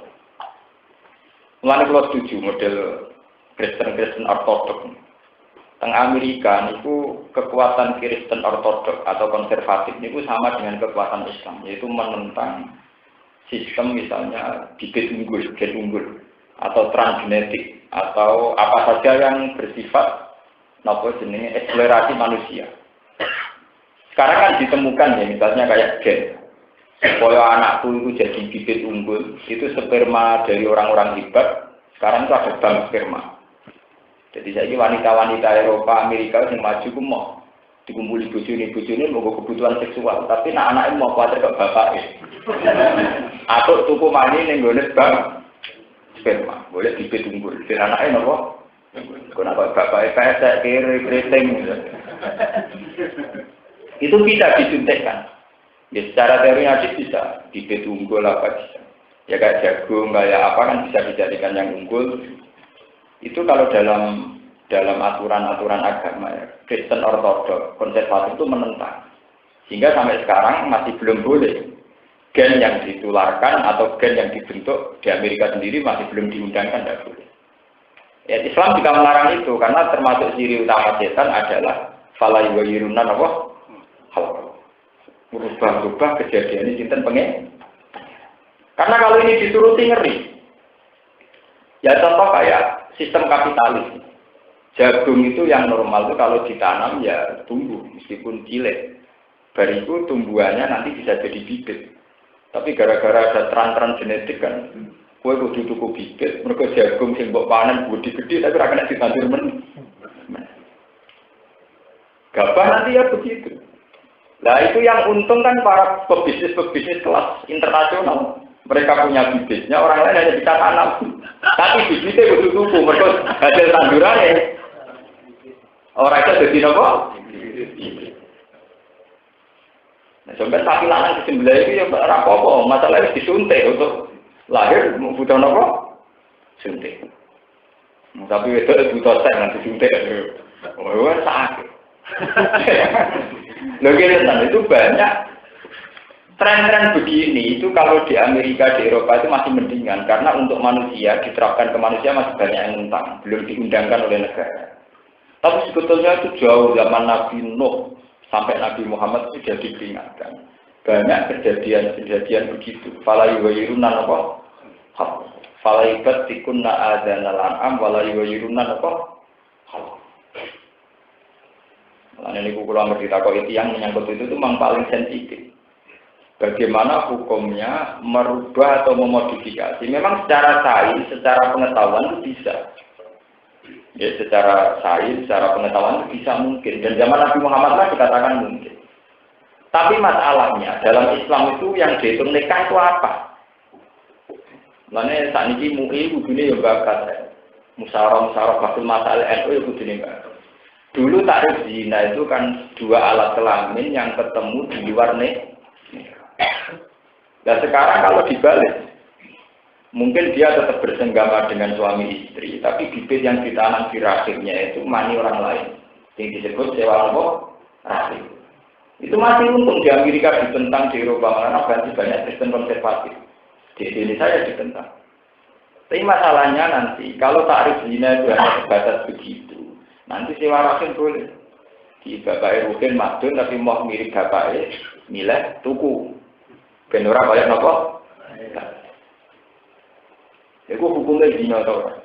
Mulane kalau setuju model Kristen ortodok. Teng Amerika niku kekuatan Kristen ortodok atau konservatif niku sama dengan kekuatan Islam, yaitu menentang sistem misalnya bibit unggul, gen unggul, atau transgenetik, atau apa saja yang bersifat jenenge eksplorasi manusia. Sekarang kan ditemukan ya, misalnya kayak gen, supaya anakku itu jadi bibit unggul, itu sperma dari orang-orang hebat. Sekarang itu ada bank sperma. Jadi saya ini wanita-wanita Eropa, Amerika yang maju ku mau dikumpuli bojone mau kebutuhan seksual, tapi anak-anak mau khawatir ke bapaknya. Atau tuku mani ning gone bank sperma, boleh bibit unggul. Jadi anaknya nopo? Kenapa bapaknya pesek kiri keriting? Itu bisa disuntikkan. Ya secara teori nanti bisa bibit unggul apa bisa. Ya kayak jagung, kayak apa kan bisa dijadikan yang unggul. Itu kalau dalam aturan-aturan agama ya, Kristen ortodok, konservatif itu menentang. Sehingga sampai sekarang masih belum boleh gen yang ditularkan atau gen yang dibentuk di Amerika sendiri masih belum diundangkan, tidak boleh. Ya, Islam juga melarang itu karena termasuk ciri utama setan adalah fala yughayyirunan apa? Hal. Berubah-ubah kejadian ini sinten pengen. Karena kalau ini dituruti ngeri. Ya contoh kayak sistem kapitalis. Jagung itu yang normal itu kalau ditanam ya tumbuh meskipun cilik. Bariku tumbuhannya nanti bisa jadi bibit. Tapi gara-gara ada tran-tran genetik kan, kue kudu tuku bibit. Mereka jagung sing mbok panen gede-gede tapi ora kena ditandur men. Gabah nanti ya begitu. Nah itu yang untung kan para pebisnis kelas internasional. Mereka punya bibitnya, orang lain hanya bisa tanam. Tapi bibitnya kudu tuku, mereka hasil tandurannya. Orang itu jadi apa? Nah, sampai sapi lanang disembelih itu ya ora apa-apa, masalahnya disuntik untuk lahir butuh apa? Suntik. Tapi itu butuh seks nanti suntik. Oh, sakit. Loh itu banyak tren-tren begini itu kalau di Amerika, di Eropa itu masih mendingan karena untuk manusia diterapkan ke manusia masih banyak yang tentang, belum diundangkan oleh negara. Tapi sebetulnya itu jauh zaman Nabi Nuh sampai Nabi Muhammad sudah diperingatkan. Banyak kejadian begitu. Fala yughayyirunan apa? Fala yubtikunna adzanal an'am wala yughayyirunan apa? Nah, ini kula ngerti takok itu yang menyangkut itu memang paling sensitif. Bagaimana hukumnya merubah atau memodifikasi? Memang secara sains, secara pengetahuan itu bisa. Ya, secara sains, secara pengetahuan itu bisa mungkin. Dan zaman Nabi Muhammad lah dikatakan mungkin. Tapi masalahnya dalam Islam itu yang dihitung nikah itu apa? Makanya saat ini MUI begini ya bakat. Musyawarah batul masalah NU ya begini bakat. Dulu tarif zina itu kan dua alat kelamin yang ketemu di luar nikah. Nah sekarang kalau dibalik, mungkin dia tetap bersenggama dengan suami istri, tapi bibit yang ditanam di rahimnya itu mani orang lain, yang disebut sewa rahim. Itu masih untung di Amerika ditentang, di Eropa karena banyak Kristen konservatif. Di Indonesia ya ditentang. Tapi masalahnya nanti kalau tarif zina itu hanya sebatas begitu, nanti sewa rahim boleh. Di bapaknya Ruhin madun tapi mau mirip bapaknya milih tuku. Ben ora kaya napa? Iku hukumnya zina to ora?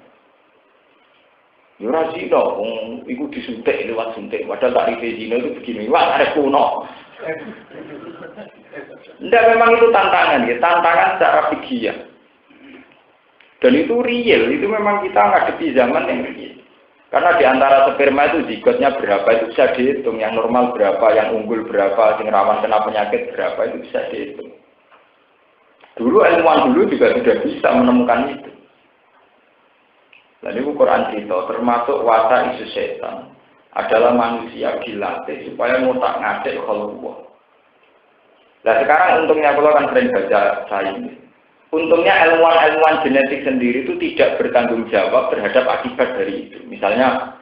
Ya ora zina, wong iku disuntik lewat suntik. Padahal tarif zina itu begini, wah arek kuno. Ndak memang itu tantangan ya, tantangan secara fikih. Dan itu real, itu memang kita ngadepi zaman yang real. Karena di antara sperma itu zigotnya berapa itu bisa dihitung, yang normal berapa, yang unggul berapa, yang rawan kena penyakit berapa itu bisa dihitung. Dulu ilmuwan dulu juga sudah bisa menemukan itu. Dan itu Quran cerita, termasuk watak isu setan adalah manusia dilatih supaya ngotak ngatik kalau. Nah sekarang untungnya kalau kan sering baca sains. untungnya ilmuwan genetik sendiri itu tidak bertanggung jawab terhadap akibat dari itu. Misalnya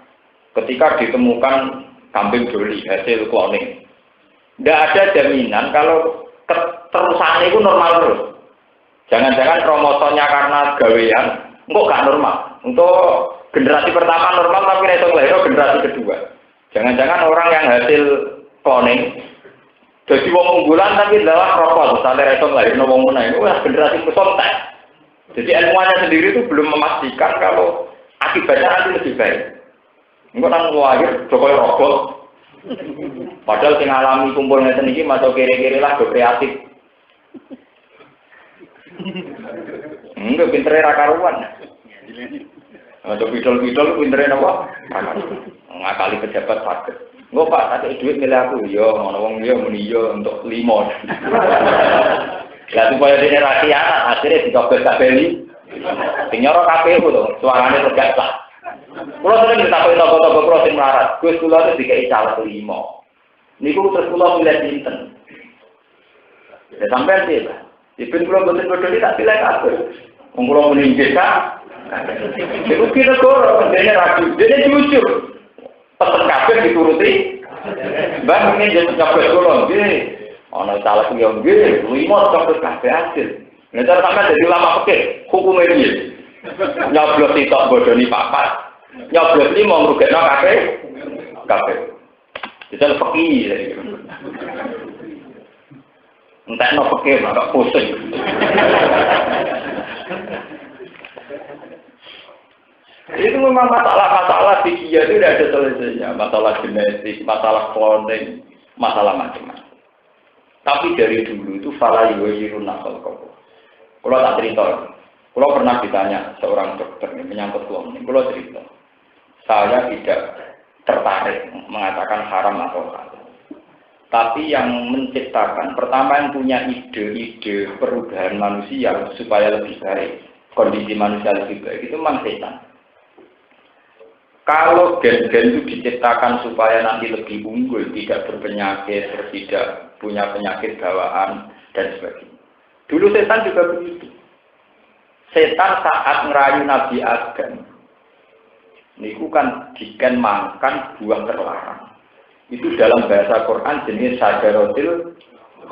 ketika ditemukan kambing doli hasil cloning, tidak ada jaminan kalau keterusannya itu normal terus. Jangan-jangan kromosomnya karena gawean, kok gak normal. Untuk generasi pertama normal tapi reso lahir generasi kedua. Jangan-jangan orang yang hasil cloning jadi wong unggulan tapi adalah kropos, misalnya reso lahir wong meneh itu generasi pesontek. Jadi ilmuannya sendiri itu belum memastikan kalau akibatnya nanti lebih baik. Enggak nang lahir Jokowi robot. Padahal sing alami kumpul ngeten iki masuk kiri-kiri lah do kreatif. Enggak pintere ra karuan. Masuk pidol-pidol pintere napa? Ngakali pejabat sakit. Enggak Pak, tak duit milih aku. Yo ngono wong liya muni yo untuk 5. Lah supaya dene ra kiamat akhire dicobel kabeli. Sing nyoro KPU lho, suarane tegak sah. Kulo sering ditakoki toko-toko kulo sing melarat. Gus kula itu dikai caleg 5. Niku terus kula milih sinten. Ya sampean sih lah. Dipun kula boten bodoni tak pilih kabeh. Wong kula muni nggih ta. Iku kira kok dene ragu, dene jujur. Pesen kabeh dituruti. Mbah mungkin jadi kabeh kula nggih. Ana caleg yo nggih, 5 kabeh kabeh hasil. Nek sampean dadi ulama fikih, hukume piye? Nyoblos sitok bodoni papat. Nyoblos 5 ngrugekno kabeh. Jadi fakir. Entekno fakir agak pusing. Itu memang masalah-masalah fikih itu tidak ada selesainya. Masalah genetik, masalah cloning, masalah macam-macam. Tapi dari dulu itu fala yuwirun nasal kau. Kalau tak cerita, kalau pernah ditanya seorang dokter menyangkut cloning, kalau cerita. Saya tidak tertarik mengatakan haram atau halal. Tapi yang menciptakan, pertama yang punya ide-ide perubahan manusia supaya lebih baik, kondisi manusia lebih baik, itu memang setan. Kalau gen-gen itu diciptakan supaya nanti lebih unggul, tidak berpenyakit, tidak punya penyakit bawaan, dan sebagainya. Dulu setan juga begitu. Setan saat ngerayu Nabi Adam, niku kan diken makan buah terlarang. Itu dalam bahasa Quran jenis syajaratil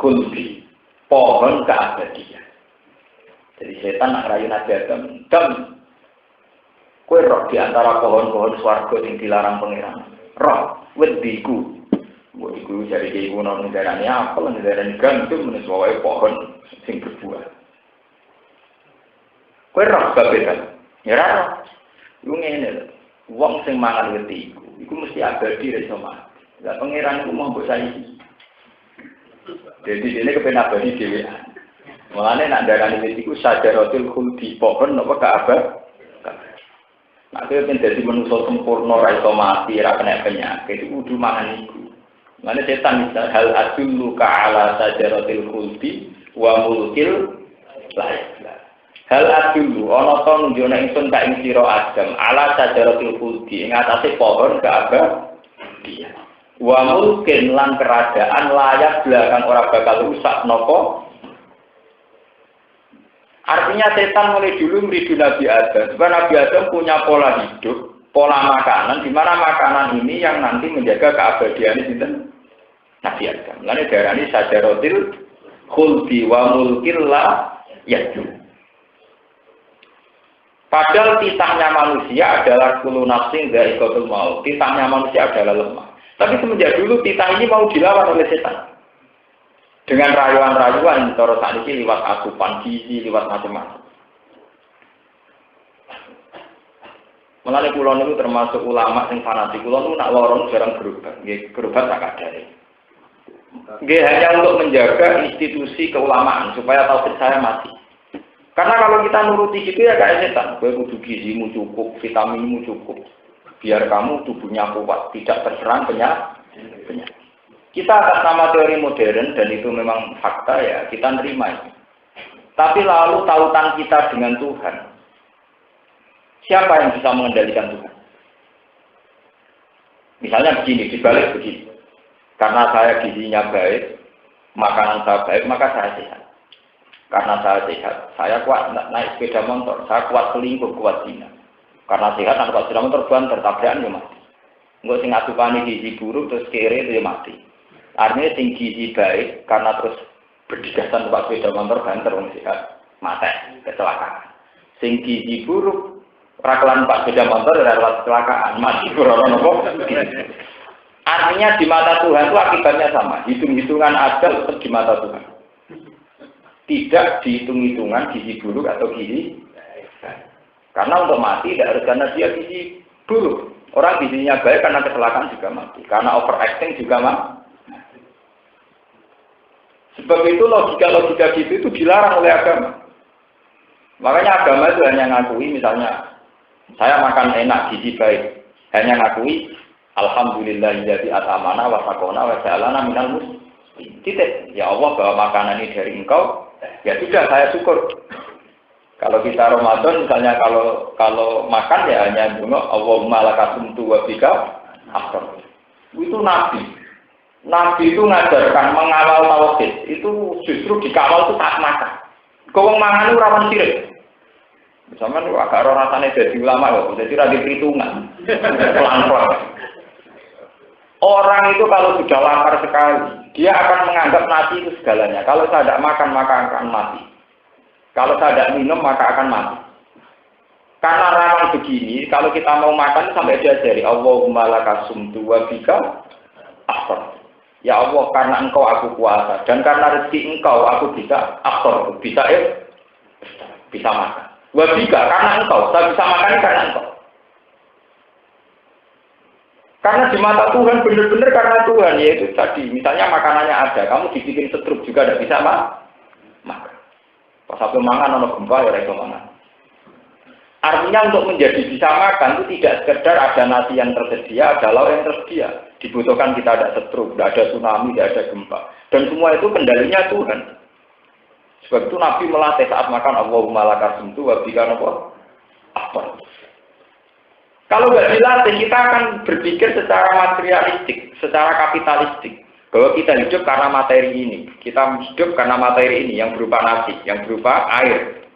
khuldi, pohon keabadian. Jadi setan nak rayu Nabi Adam, kowe roh di antara pohon-pohon swarga yang dilarang pangeran. Roh wediku. Wediku jadi iku nang negarane apel, negarane gandum menes wae pohon sing berbuah. Kowe roh babekan. Ya ra. Lu ngene lho. Wong sing mangan weti iku mesti abadi ra iso mati. Lah pangeran iku mau mbok saiki. Jadi dene kepen abadi dhewe. Mulane nak darani weti iku sajaratul khuldi pohon napa kaabah. Nah, kowe ben dadi manusa sempurna ra iso mati, ra kena penyakit iku kudu mangan iku. Mulane setan hal adullu ka ala sajaratil khuldi wa mulkil la. Hal adulu ana to nunjukna ingsun ka ing sira Adam ala sajaratil khuldi ing atase pohon keabadian. Wa mulkin lan kerajaan layak belakang ora bakal rusak napa. Artinya setan mulai dulu meridu Nabi Adam. Sebab Nabi Adam punya pola hidup, pola makanan, di mana makanan ini yang nanti menjaga keabadian sinten Nabi Adam. Mulane darani sajaratil khuldi wa mulkin la yajud. Padahal titahnya manusia adalah kullu nafsin dha'iqatul maut. Titahnya manusia adalah lemah. Tapi semenjak dulu titah ini mau dilawan oleh setan. Dengan rayuan-rayuan, cara sakniki liwat asupan gizi, liwat macam-macam. Mulane kula niku termasuk ulama sing fanatik. Kula niku nak lorong jarang berobat. Nggih, berobat tak kadare. Nggih hanya untuk menjaga institusi keulamaan supaya tauhid saya mati. Karena kalau kita nuruti gitu ya kayak setan, gue kudu gizimu cukup, vitaminmu cukup, biar kamu tubuhnya kuat, tidak terserang penyakit. Kita atas nama teori modern dan itu memang fakta ya, kita nerima itu. Tapi lalu tautan kita dengan Tuhan, siapa yang bisa mengendalikan Tuhan? Misalnya begini, dibalik begini, karena saya gizinya baik, makanan saya baik, maka saya sehat. karena saya sehat, saya kuat naik sepeda motor, saya kuat selingkuh, kuat zina. Karena sehat, anak kuat sepeda motor banter, tabrakan ya mati. Enggak sing asupane gizi buruk terus kere itu ya mati. Artinya sing gizi baik karena terus berdigasan numpak sepeda motor banter wong sehat, mati, kecelakaan. Sing gizi buruk rakalan numpak sepeda motor adalah kecelakaan, mati karena nopo. Artinya di mata Tuhan itu akibatnya sama, hitung-hitungan adil tetap di mata Tuhan. Tidak dihitung-hitungan gizi buruk atau gizi baik. Karena untuk mati tidak harus karena dia gizi buruk. Orang gizinya baik karena kecelakaan juga mati. Karena overacting juga mati. Sebab itu logika-logika gitu itu dilarang oleh agama. Makanya agama itu hanya ngakui misalnya, saya makan enak, gizi baik. Hanya ngakui, alhamdulillahilladzi at'amana wa saqana wa ja'alana minal muslimin. Titik. Ya Allah bahwa makanan ini dari Engkau, ya sudah saya syukur. Kalau kita Ramadan misalnya kalau makan ya hanya bunga Allahumma lakasumtu wa bika aftar. Itu Nabi. Nabi itu ngajarkan mengawal tauhid. Itu justru dikawal itu saat makan. Kau mangan itu rawan sirik. Misalnya lu agak rasanya jadi ulama kok, jadi radhi perhitungan. Pelan-pelan. Orang itu kalau sudah lapar sekali, dia akan menganggap nasi itu segalanya. Kalau saya tidak makan maka akan mati. Kalau saya tidak minum maka akan mati. Karena rawan begini, kalau kita mau makan sampai diajari Allahumma lakasumtu wa bika aftar. Ya Allah, karena Engkau aku puasa dan karena rezeki Engkau aku bisa aftar, bisa makan. Wa bika karena Engkau, saya bisa makan karena Engkau. Karena di mata Tuhan benar-benar karena Tuhan, yaitu tadi misalnya makanannya ada, kamu dibikin setruk juga tidak bisa makan. Pas sampai mangan ono gempa ya iso mangan. Artinya untuk menjadi bisa makan itu tidak sekedar ada nasi yang tersedia, ada lauk yang tersedia. Dibutuhkan kita ada setruk, tidak ada tsunami, tidak ada gempa. Dan semua itu kendalinya Tuhan. Sebab itu Nabi melatih saat makan Allahumma lakasumtu wa bika apa. Kalau nggak dilatih, kita akan berpikir secara materialistik, secara kapitalistik. Bahwa kita hidup karena materi ini. Kita hidup karena materi ini yang berupa nasi, yang berupa air.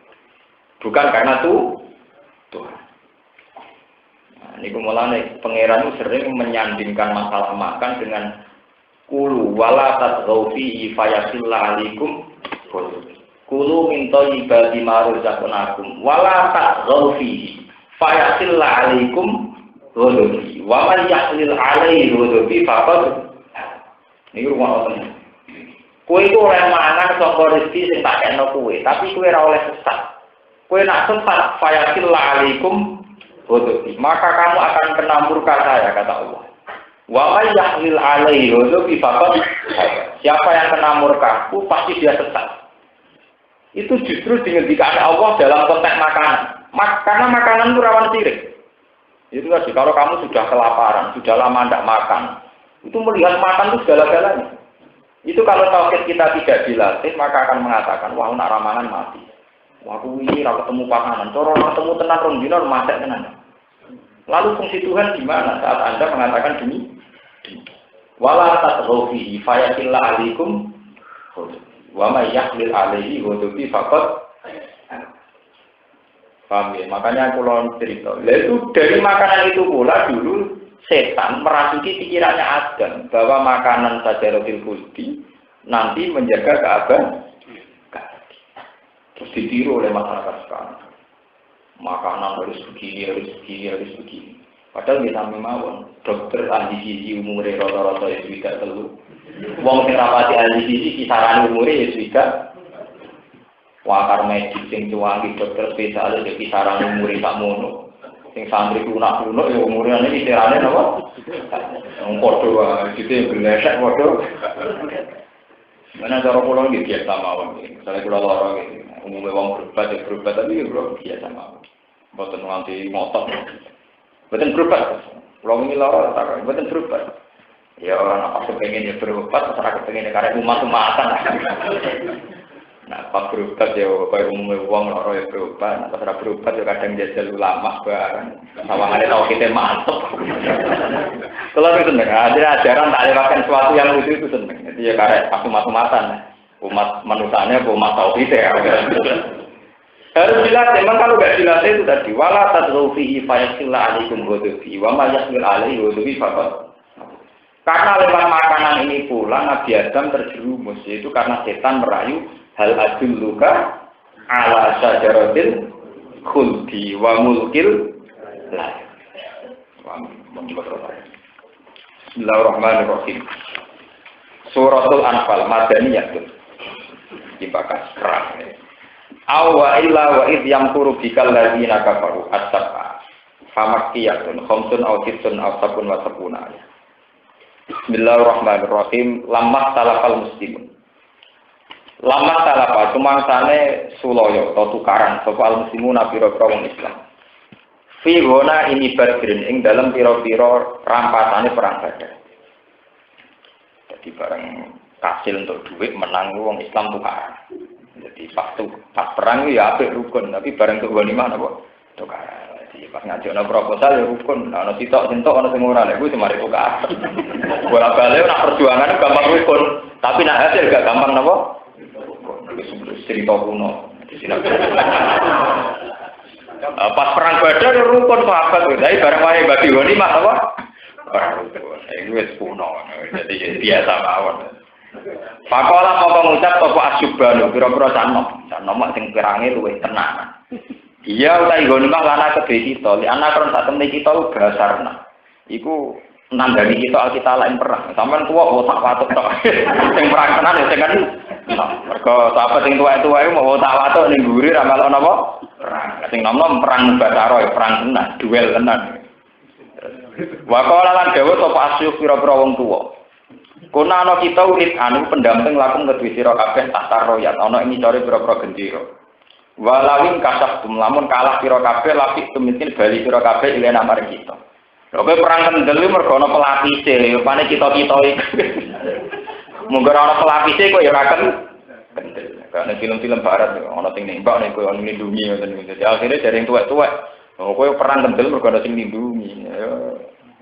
Bukan karena Tuhan. Nah, ini mulane pangeran itu sering menyandingkan masalah makan dengan kulu wala tadghaw fi fayasillahu alaikum kulu min thayyibati ma razaqnakum wala tadghaw fi fayasillahu alaikum ghadabi wa man yahlil alaihi ghadabi faqad ini rumah orang. Kue itu oleh mangan saka rezeki sing tak kena kue, tapi kue ora oleh sesat. Kue nak sesat, fayasillahu alaikum ghadabi. Maka kamu akan kena murka saya, kata Allah. Wa may yahlil alaihi ghadabi faqad. Siapa yang kena murkaku pasti dia sesat. Itu justru dihentikan Allah dalam konteks makanan. Karena makanan itu rawan sirik. Itu tadi kalau kamu sudah kelaparan, sudah lama tidak makan. Itu melihat makan itu segala-galanya. Itu kalau tauhid kita tidak dilatih, maka akan mengatakan, wah nak ramanan mati. Wah aku ini ketemu pasangan, coro ketemu tenan rong dino masak tenan. Lalu fungsi Tuhan di mana saat Anda mengatakan demi? Wala tatghafi fayatillah alaikum wa may yahlil alaihi ghadabi faqad. Paham ya? Makanya aku lawan cerita. Lalu dari makanan itu pula dulu setan merasuki pikirannya Adam bahwa makanan sajaratil khuldi nanti menjaga keabadian. Terus ditiru oleh masyarakat sekarang. Makanan harus begini. Padahal kita memang dokter ahli gizi umure rata-rata ya sudah telu. Wong sing rapati ahli gizi kisaran umure ya sudah. Wakar medis sing cuwangi dokter spesialis ya kisaran umure sak mono. Sing santri kuno ya umurane iki kirane napa? Wong padha wae gitu glesek padha. Mana cara kula iki biasa mawon. Misale kula lara iki umume wong berobat tapi ya biasa mawon. Mboten nganti ngotot. Mboten berobat. Kula wingi lara tak mboten berobat. Ya ora apa pengen ya berobat, ora kepengin karep umat-umatan. Nah, pas berobat ya, kaya umumnya uang loro ya berobat. Nah, pas berobat ya kadang jajal ulama barang. Sawangane tau kita mantep. Kalau itu seneng, ajaran tak lewatkan sesuatu yang lucu itu seneng. Jadi ya karek aku matu-matan. Umat manusianya, umat tauhid ya. Harus jelas, memang kalau nggak jelas itu tadi wala tadrufihi fayasillah alaikum ghadabi wa ma yasmil alaihi ghadabi faqat. Karena lewat makanan ini pula Nabi Adam terjerumus, yaitu karena setan merayu hal adulluka ala syajaratil khuldi wa mulkil la. Bismillahirrahmanirrahim. Suratul Anfal Madaniyah. Dibakas perang. Awa illa wa id yamkuru bikal ladzina kafaru as-sab'a. Famakkiyatun khamsun aw sittun aw sabun wa sabuna. Bismillahirrahmanirrahim. Lamah talafal muslimun. Lamah talafa sumangsane sulaya atau tukaran sapa al muslimuna pira-pira wong Islam. Fi gona ini badrin ing dalam pira-pira rampasane perang Badar. Jadi bareng kasil untuk duit menang wong Islam tukaran. Jadi pas perang ya apik rukun, tapi bareng ke ghanimah napa tukaran. Jadi pas ngajokno proposal ya rukun, ana sitok-sitok ana sing ora lha kuwi semari tukaran. Bola-bali nak perjuangan gampang rukun, tapi nak hasil gak gampang napa? Cerita kuno. Pas perang Badar rukun sahabat, tapi bareng wae bagi ghanimah apa? Ora rukun. Iki wis kuno. Jadi biasa mawon. Pakola moko ngucap sapa asyubanu pira-pira canom sing pirange luwih tenan. Iya utahe ghanimah lana kedhe kita, li anak kron sak temne kita basarna. Iku nandani kita kita lain perang. Sampeyan tuwa tak watuk tok. Sing perang tenan sing kan. Mergo sahabat sing tuwa-tuwa iku mau tak watuk ning mburi ra melok napa? Perang. Sing nom-nom perang Basara, perang tenan, duel tenan. Wa qala lan dawuh sapa asyuk pira-pira wong tuwa. Kuna ana kita ulit anu pendamping lakum kedue sira kabeh tahta royat ana ing ngisore pira-pira gendera. Walawin kasabtum lamun kalah sira kabeh lapik tumitin bali sira kabeh ilena marang kita. Lha perang kendel mergo ana pelapise, rupane kita-kita iki. Munggo ana pelapise kok ya ora kendel. Karena film-film barat ana sing nembak nek koyo nglindungi ngoten iki. Dadi akhire jaring tuwek-tuwek. Oh koyo perang kendel mergo ana sing nglindungi.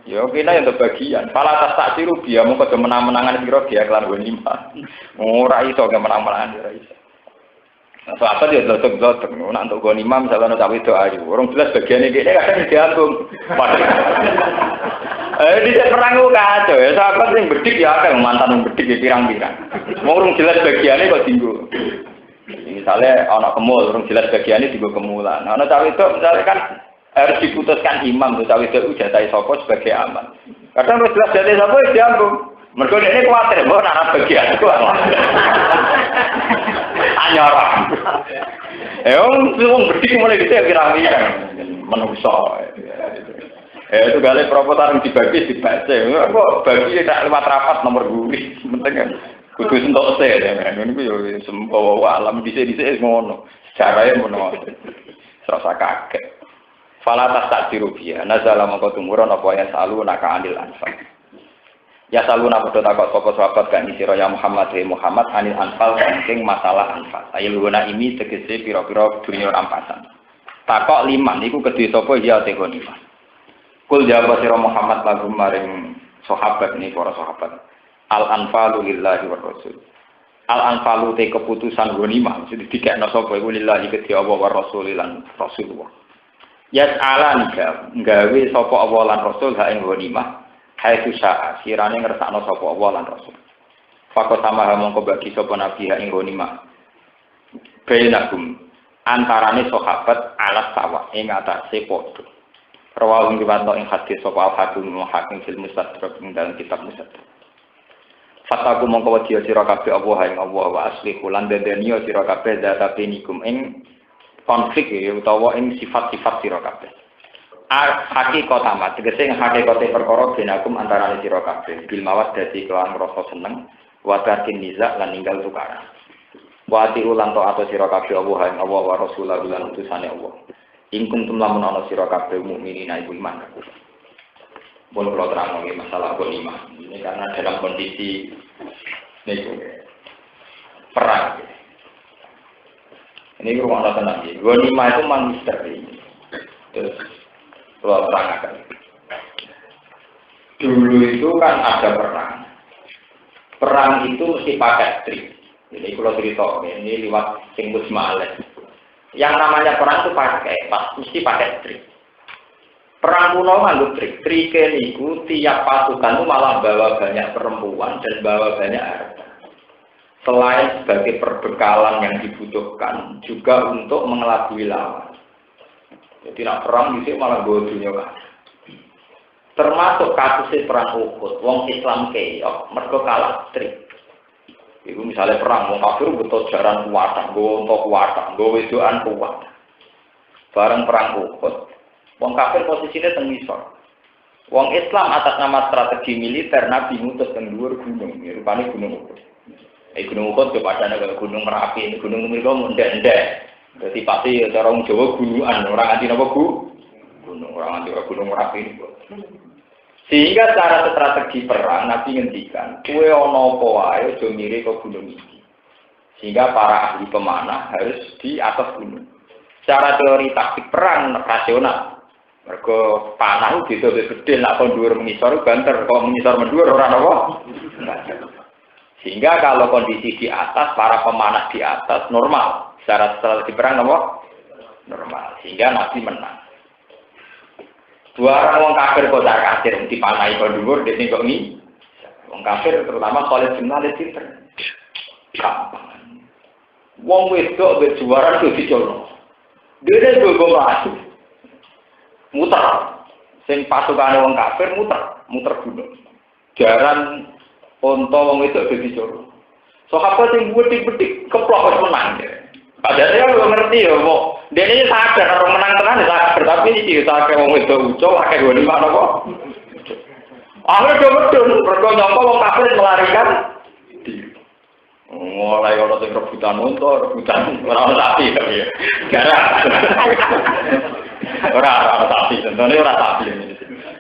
Ya kena yang terbagian. Pala tas tak siru dia mau ke menang-menangan siro dia kelar ghanimah. Ora iso ke menang-menangan ora iso. Nah, soalnya dia dotok-dotok. Nak untuk ghanimah misalnya ana cawe do ayu. Orang jelas bagiane dhekne kadang diambung. Di perang ku kacau ya. Sahabat sing bedik ya akeh mantan bedik ya pirang-pirang. Wong urung jelas bagiane kok dinggo. Misalnya ana kemul, urung jelas bagiane dinggo kemulan. Ana cawe do misalnya kan harus diputuskan imam tuh cawe itu jatah sapa sebagai aman. Kadang harus jelas jatah sapa diambung. Mergo ini kuwatir mbok ana bagian ku. Anyara. Wong bedik mulai dite pirang-pirang menungso. Itu kali proposal yang dibagi dibaca. Kok bagi tak lewat rapat nomor guri. Penting kan kudu sentok se ya. Ini yo sembawa alam dhisik-dhisik ngono. Carane ngono. Rasa kaget. Fala tastajiru biya nazala mongko tumurun apa ya salu naka anil anfal. Ya salu napa takok sapa sahabat kan sira ya Muhammad Muhammad anil anfal saking masalah anfal. Ayo luna ini tegese pira-pira dunya rampasan. Takok 5 niku kedhe sapa ya tegonima. Kul jawab sira Muhammad lagu maring sahabat ni para sahabat. Al anfalu lillahi war rasul. Al anfalu te keputusan ghanimah mesti dikekno sapa iku lillahi kedhe Allah war rasul lan Rasulullah. Yas'alan gawe sapa Allah lan Rasul ha ing ghanimah haitsu syaa sirane ngersakno sapa Allah lan Rasul. Faqat samaha mongko bagi sapa nabi ha ing ghanimah. Bainakum antarane sahabat alas sawa ing atase padha. Rawahu riwayat ing hadis sapa al-Hakim Hakim fil Mustadrak ing dalam kitab Mustadrak. Fataku mongko wedi sira kabeh Allah ing Allah wa aslihu lan dendeniyo sira kabeh datapenikum ing konflik ya utawa ing sifat-sifat sira kabeh. Hakikat amat tegese hakikate perkara benakum antarané sira kabeh bil mawaddati kelawan rasa seneng wa tarkin nizak lan ninggal tukaran. Wa ati ulang to ato sira kabeh Allah ing Allah wa Rasulullah lan utusane Allah. Ing kuntum lamun ana sira kabeh mukminin ibu iman aku. Bon kula terang nggih masalah ghanimah. Ini karena dalam kondisi niku perang. Ini rumah Allah tenang ya. Ghanimah itu memang misteri. Terus kalau terangkan. Dulu itu kan ada perang. Perang itu mesti pakai trik. Ini kalau cerita, ini lewat sing musma'aleh. Yang namanya perang itu mesti pakai trik. Perang kuno nganggo trik. Triknya niku tiap pasukan itu malah bawa banyak perempuan dan bawa banyak harta. Selain sebagai perbekalan yang dibutuhkan, juga untuk mengelabui lawan. Jadi nak perang itu malah bawa dunia kan. Termasuk kasusnya perang Uhud, wong Islam keok, mereka kalah trik. Itu misalnya perang, wong kafir butuh jaran kuat, untuk kuat, wedoan kuat. Bareng perang Uhud, wong kafir posisinya tengisor. Wong Islam atas nama strategi militer, Nabi ngutus ke dhuwur gunung, rupanya gunung Uhud. Gunung Uhud kepadanya ke gunung Merapi, gunung mereka mendek-ndek. Jadi pasti orang Jawa gunungan, orang anti apa gunung, orang anti gunung Merapi ini. Sehingga cara strategi perang Nabi ngendikan, kue ono apa wae aja mirip ke gunung iki. Sehingga para ahli pemanah harus di atas gunung. Secara teori taktik perang rasional. Mergo panah itu gede nak kon dhuwur mengisor banter, kok mengisor mendhuwur ora apa. Sehingga kalau kondisi di atas, para pemanah di atas normal. Secara strategi perang apa? Normal. Sehingga Nabi menang. Dua orang wong kafir kok tak kafir dipanahi kok dhuwur dene kok ngi. Wong kafir terutama Khalid bin Walid pinter. Gampang. Wong wedok wis juara itu dicolong. Dene go mlayu. Muter. Sing pasukane wong kafir muter gunung. Jaran onto wong wedok dadi colong. Sahabat sing betik-betik keplok wis menang. Padahal dia belum ngerti ya, kok. Dia ini sadar orang menang tenan ya, tapi ini kita kayak wong itu ucap, kayak gue di mana kok? Akhirnya dia betul, berkonyong wong kafir melarikan diri. Mulai orang yang rebutan untuk rebutan orang sapi, ya, jarang. Orang sapi, tentunya orang sapi ini.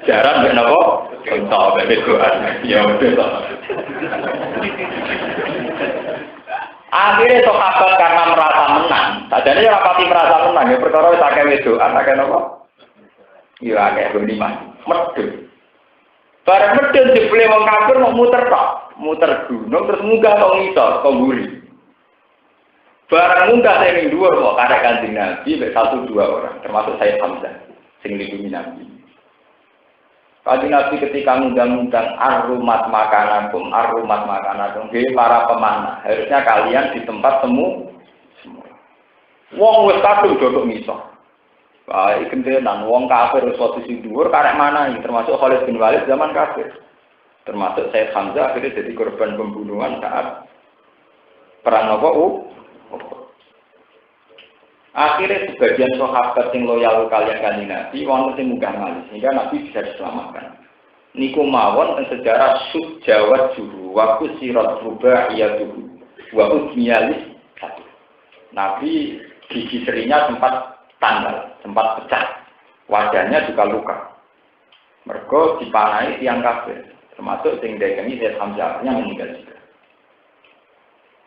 Jarang benar kok, entah begitu, ya betul. Akhirnya sahabat karena merasa menang, tadinya rapati merasa menang, ya perkara sakit wedoan, sakit apa? Iya, kayak gimana? Medun. Barang medun dibeli wong kafir mau muter gunung terus munggah kok ngisor, kok guri. Barang munggah sing dhuwur kok karek Kanjeng Nabi mek 1-2 orang, termasuk Sayyid Hamzah sing dilindungi Nabi. Kanjeng Nabi ketika ngundang-undang arrumat makanakum, hei para pemanah, harusnya kalian di tempat semua. Wong wis kadung dodok misah. Wah, iki gentenan wong kafir wis posisi dhuwur karek mana iki termasuk Khalid bin Walid zaman kafir. Termasuk Sayyid Hamzah akhirnya jadi korban pembunuhan saat perang Uhud. Akhirnya sebagian sahabat yang loyal kalian Kanjeng Nabi, wong sing munggah malih sehingga Nabi bisa diselamatkan. Niku mawon teng sejarah Jawad Juhu, wa kusirat rubaiyatuhu, wa udmiyalis. Nabi gigi serinya sempat tanggal, sempat pecah. Wajahnya juga luka. Mergo dipanahi tiang kafir, termasuk sing dagangi Sayyid Hamzah yang meninggal juga.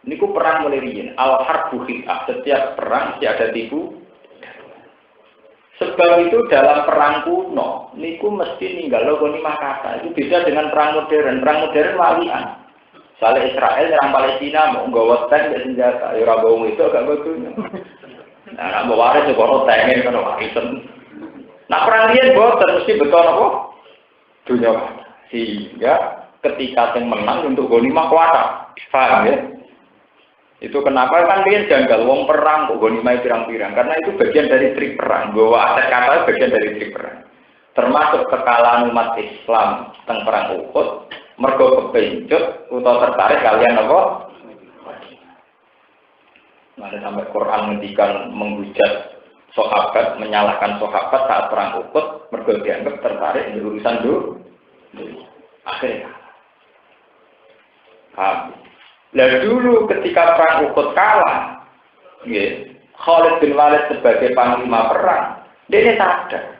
Niku perang mulai riyin, al-harbu khid'ah, setiap perang mesti ada tipu. Sebab itu dalam perang kuno, niku mesti ninggal ghanimah kata. Itu beda dengan perang modern. Perang modern walian. Misalnya Israel nyerang Palestina mau nggawa tank dan senjata, ya ora bawa itu agak bagus. Nah, nak bawa waris juga tank kan warisan. Nah, perang riyin boten mesti betul apa? Dunia. Sehingga ketika yang menang untuk ghanimah kuasa. Paham ya? Itu kenapa kan dia janggal wong perang kok ghanimah pirang-pirang karena itu bagian dari trik perang. Bahwa aset kata bagian dari trik perang. Termasuk kekalahan umat Islam teng perang Uhud, mergo kepencut utawa tertarik kalian apa? Ada sampai Quran ngendikan menghujat sahabat, menyalahkan sahabat saat perang Uhud, mergo dianggap tertarik di urusan dulu. Akhirnya habis. Nah dulu ketika perang Uhud kalah, ya, Khalid bin Walid sebagai panglima perang, dia sadar.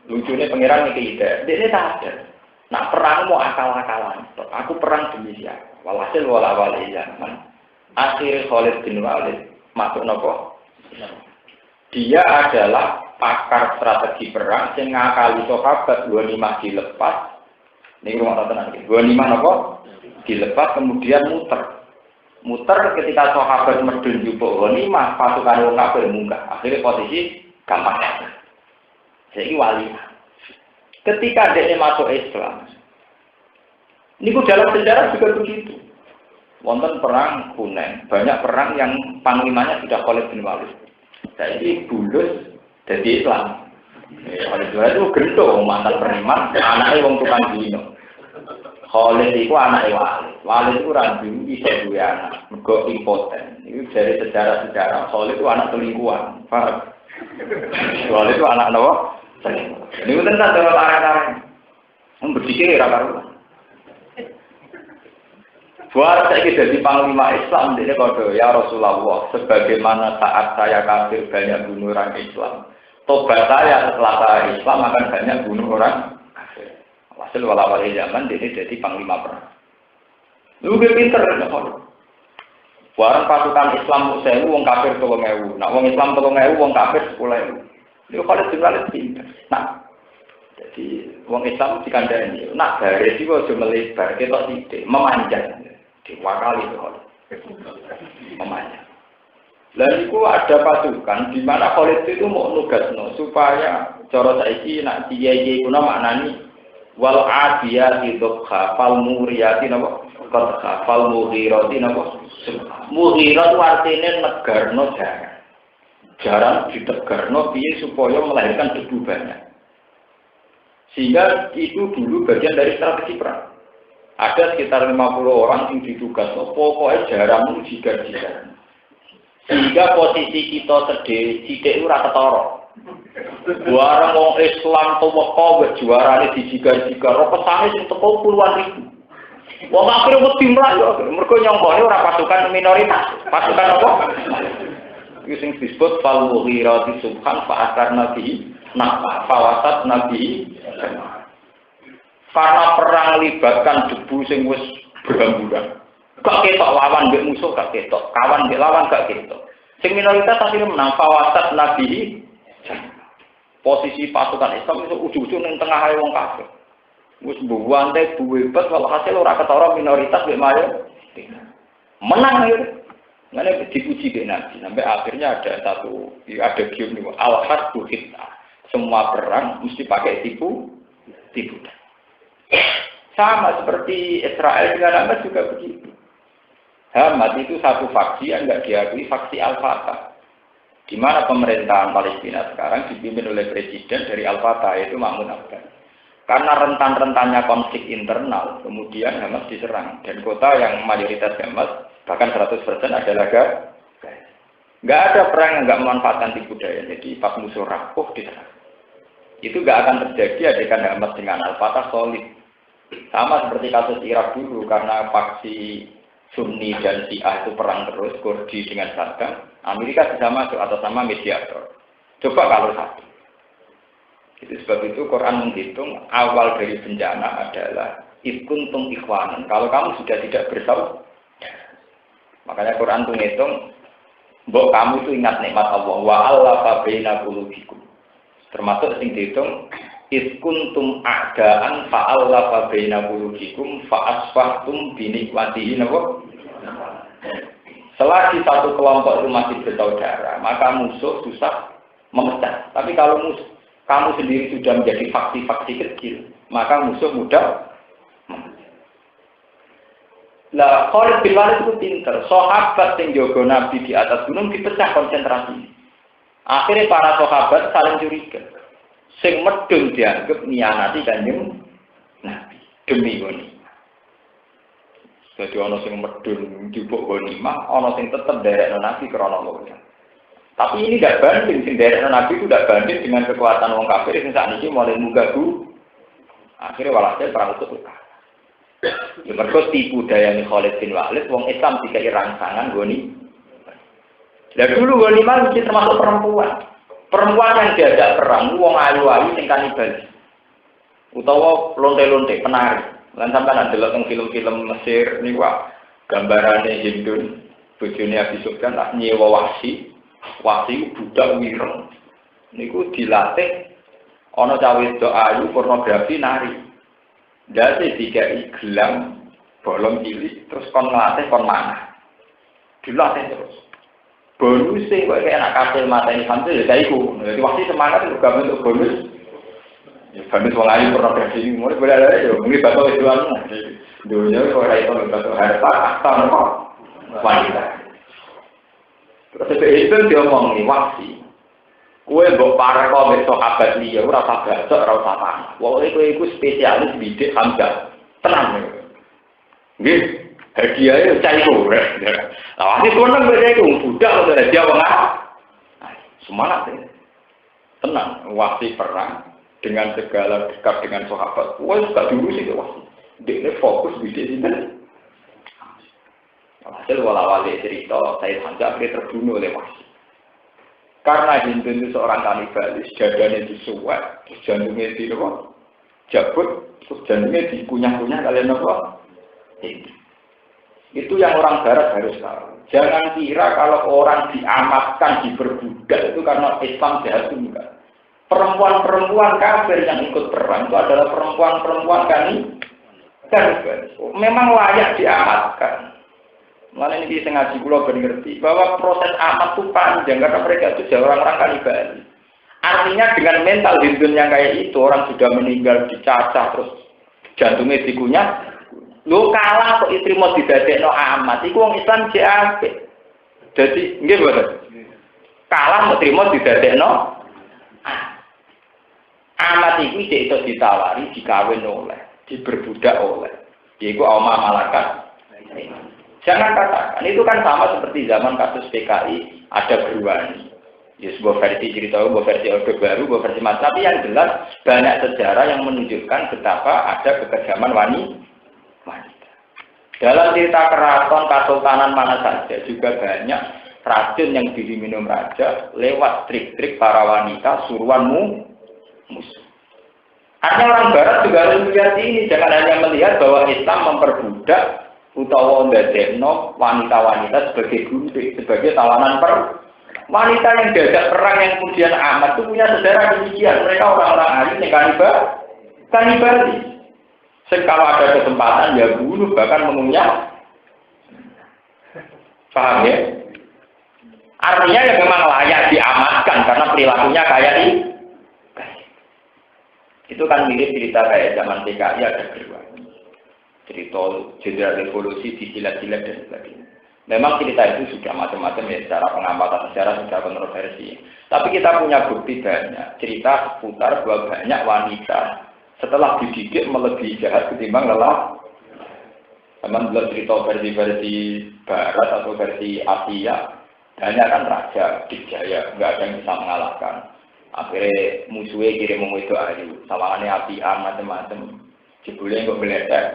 Lucunya pangeran ini tidak, dia sadar. Nah perang mau akal-akalan, aku perang demi siapa? Walhasil wala-wali zaman. Akhirnya Khalid bin Walid masuk nopo. Dia adalah pakar strategi perang yang ngakali sahabat 25 dilepas. Ini rumah tenang, 25 nopo. Dilepas kemudian muter Muter ketika sahabat medun jupuk ghanimah, pasukan wong kafir munggah. Akhirnya posisi gampang. Saiki wali. Ketika dia masuk Islam, ini dalam sejarah juga begitu. Wonten perang Hunain, banyak perang yang panglimanya sudah Khalid bin Walid. Saiki bulus jadi Islam. Khalid bin Walid itu gendong mantan preman, anaknya wong tukang dino. Khalid itu anaknya Walid. Walid itu randu bisa duwe anak, mergo impoten. Itu dari sejarah-sejarah Khalid itu anak selingkuhan. Paham? Walid itu anak apa? Selingkuhan. Ini tentang dalam arah-arah. Berpikir ya karuan. Buat saya jadi panglima Islam, ini kode ya Rasulullah. Sebagaimana saat saya kafir banyak bunuh orang Islam, tobat saya setelah saya Islam akan banyak bunuh orang kafir. Hasil wala-wali zaman ini jadi panglima perang. Lu pinter kan kode. Buat pasukan Islam 1000, wong kafir 3000. Nah, wong Islam 3000, wong kafir 10.000. Itu kode juga pinter. Nah, jadi wong Islam dikandani. Nah, dari itu aja melebar, kita tidak memanjang. Diwakali itu Khalid memanjang. Lalu itu ada pasukan di mana Khalid itu mau nugasno supaya cara saiki nak kiai kuna maknani wal adiyati dhokha fal muriyati napa qadha fal mughirati napa mughirat artine negarno jarang ditegarno piye supaya melahirkan debu banyak. Sehingga itu dulu bagian dari strategi perang. Ada sekitar 50 orang yang ditugas, pokoknya jarang jigar-jigar. Sehingga posisi kita sedih, sidik itu rata toro. Buarang orang Islam toko berjuara di jigar-jigar, roh kesana yang toko puluhan ribu. Wong akhirnya mesti melayu, mereka nyongkoni orang pasukan minoritas. Pasukan apa? Itu yang disebut Fal-Mughirati Subhan Fa'asar Nabi Nafah Fawasat Nabi karena perang libatkan debu sing wis berhamburan. Gak ketok lawan mbek musuh gak ketok, kawan mbek lawan gak ketok. Sing minoritas akhirnya menang fawasat nabi. Posisi pasukan Islam itu ujug-ujug ning tengah ae wong kafir. Wis buwante buwebet walhasil ora ketara minoritas mbek mayo. Menang ya. Ngene dipuji mbek Nabi sampai akhirnya ada gium niku al-hasbu khitah. Semua perang mesti pakai tipu. Sama seperti Israel dengan Hamas juga begitu. Hamas itu satu faksi yang nggak diakui faksi Al-Fatah. Di mana pemerintahan Palestina sekarang dipimpin oleh presiden dari Al-Fatah yaitu Mahmud Abbas. Karena rentan-rentannya konflik internal, kemudian Hamas diserang dan kota yang mayoritas Hamas bahkan 100% adalah Gaza. Nggak ada perang yang nggak memanfaatkan tipu daya. Jadi pas musuh rapuh diserang. Itu nggak akan terjadi adegan Hamas dengan Al-Fatah solid. Sama seperti kasus Irak dulu, karena faksi Sunni dan Syiah itu perang terus, Kurdi dengan Saddam, Amerika bisa masuk atau sama mediator. Coba kalau satu. Itu sebab itu Quran menghitung awal dari bencana adalah ikuntum ikhwanan. Kalau kamu sudah tidak bersaudara, makanya Quran itu menghitung, mbok kamu itu ingat nikmat Allah. Wa allafa baina qulubikum. Termasuk sing dihitung iskuntum a'daan fa'allafa baina qulubikum fa'asfahtum bi nikmatihi napa. Selagi satu kelompok itu masih bersaudara, maka musuh susah memecah. Tapi kalau kamu sendiri sudah menjadi faksi-faksi kecil, maka musuh mudah memecah. Lah, Khalid bin Walid itu pinter. Sahabat yang jaga Nabi di atas gunung dipecah konsentrasi. Akhirnya para sahabat saling curiga. Sing medun dianggap nianati Kanjeng Nabi demi ghanimah. Jadi ana sing medun njupuk ghanimah, ana sing tetep nderekno Nabi krana loya. Tapi ini tidak banding, sing nderekno Nabi itu tidak banding dengan kekuatan wong kafir sing sakniki mulai mugagu. Akhirnya walhasil perang itu kalah. Ya mergo tipu dayane Khalid bin Walid wong Islam dikai rangsangan ghanimah. Lah dulu ghanimah mesti termasuk perempuan. Perempuan yang diajak perang, wong ayu-ayu sing kanibal. Utawa lonte-lonte penari. Lan sampeyan ndelok teng film-film Mesir niku gambarane Hindun, bojone Abi Sufyan tak nyewa wasi. Wasi budak wireng. Niku dilatih ana cawe wedok ayu pornografi nari. Dadi dikai gelang bolong cilik terus kon nglatih kon manah. dilatih terus. Bonus sih kok kayak anak kasil mateni Hamzah ya iku. Jadi waktu semangat itu gak bentuk bonus. Ya bonus wong ayu progresi ini mulai berada ya mungkin bakal jualan. Dunia kok ora iso bakal harta akta kok wanita. Terus itu diomong nih waksi. Kue mbok para kok besok sahabat liya ora usah bacok ora usah panah. Wong iku spesialis bidik Hamzah. Tenang. Nggih. Hadiahnya cari gue, nah ini senang beda itu, budak atau hadiah apa? Semangat ya, tenang, wasi perang dengan segala dekat dengan sahabat. Wah suka dulu sih wasi, dia fokus di sini. Hasil walawali cerita, saya Hamzah terbunuh oleh wasi. Karena Hindu itu seorang kanibalis, dadanya disuwek, jantungnya jabut, terus jantungnya dikunyah-kunyah kalian apa? Itu yang orang barat harus tahu. Jangan kira kalau orang diamatkan, diperbudak itu karena Islam jahat itu enggak. Perempuan-perempuan kafir yang ikut perang itu adalah perempuan-perempuan kan memang layak diamatkan. Malah ini sengaja kula ben ngerti bahwa proses amat itu panjang karena mereka itu orang-orang kanibal. Artinya dengan mental Hindu yang kayak itu orang sudah meninggal dicacah terus jantungnya dikunyah. Lu kalah kok istri mau didadekno amat, iku wong Islam jek apik. Dadi nggih mboten. Kalah mau trimo didadekno amat iku jek iso ditawari dikawin oleh, diperbudak oleh. Yaiku oma malakat. Jangan katakan itu kan sama seperti zaman kasus PKI ada Berwani. Ya sebuah versi cerita, sebuah versi Orde Baru, sebuah versi Mas. Tapi yang jelas banyak sejarah yang menunjukkan betapa ada kekejaman wanita. Dalam cerita keraton kesultanan mana saja juga banyak racun yang diminum raja lewat trik-trik para wanita suruhanmu musuh. Artinya orang barat juga harus melihat ini, jangan hanya melihat bahwa Islam memperbudak utawa ndadekno wanita-wanita sebagai gundik, sebagai tawanan wanita yang diajak perang yang kemudian amat itu punya sejarah demikian. Mereka orang-orang alim yang kanibalis. Kalau ada kesempatan ya bunuh bahkan mengunyah. Paham ya? Artinya ya memang layak diamankan karena perilakunya kayak ini. Itu kan mirip cerita kayak zaman PKI ada Berwani. Cerita jenderal revolusi disilat-silat dan sebagainya. Memang cerita itu sudah macam-macam ya secara pengamatan sejarah sudah kontroversi. Tapi kita punya bukti banyak cerita seputar bahwa banyak wanita setelah dididik melebihi jahat ketimbang lelah. Teman belum cerita versi-versi Barat atau versi Asia, banyak kan raja, dijaya, nggak ada yang bisa mengalahkan. Akhirnya musuhnya kirim itu ayu, sawangannya apian macam-macam, jebulnya nggak meledak.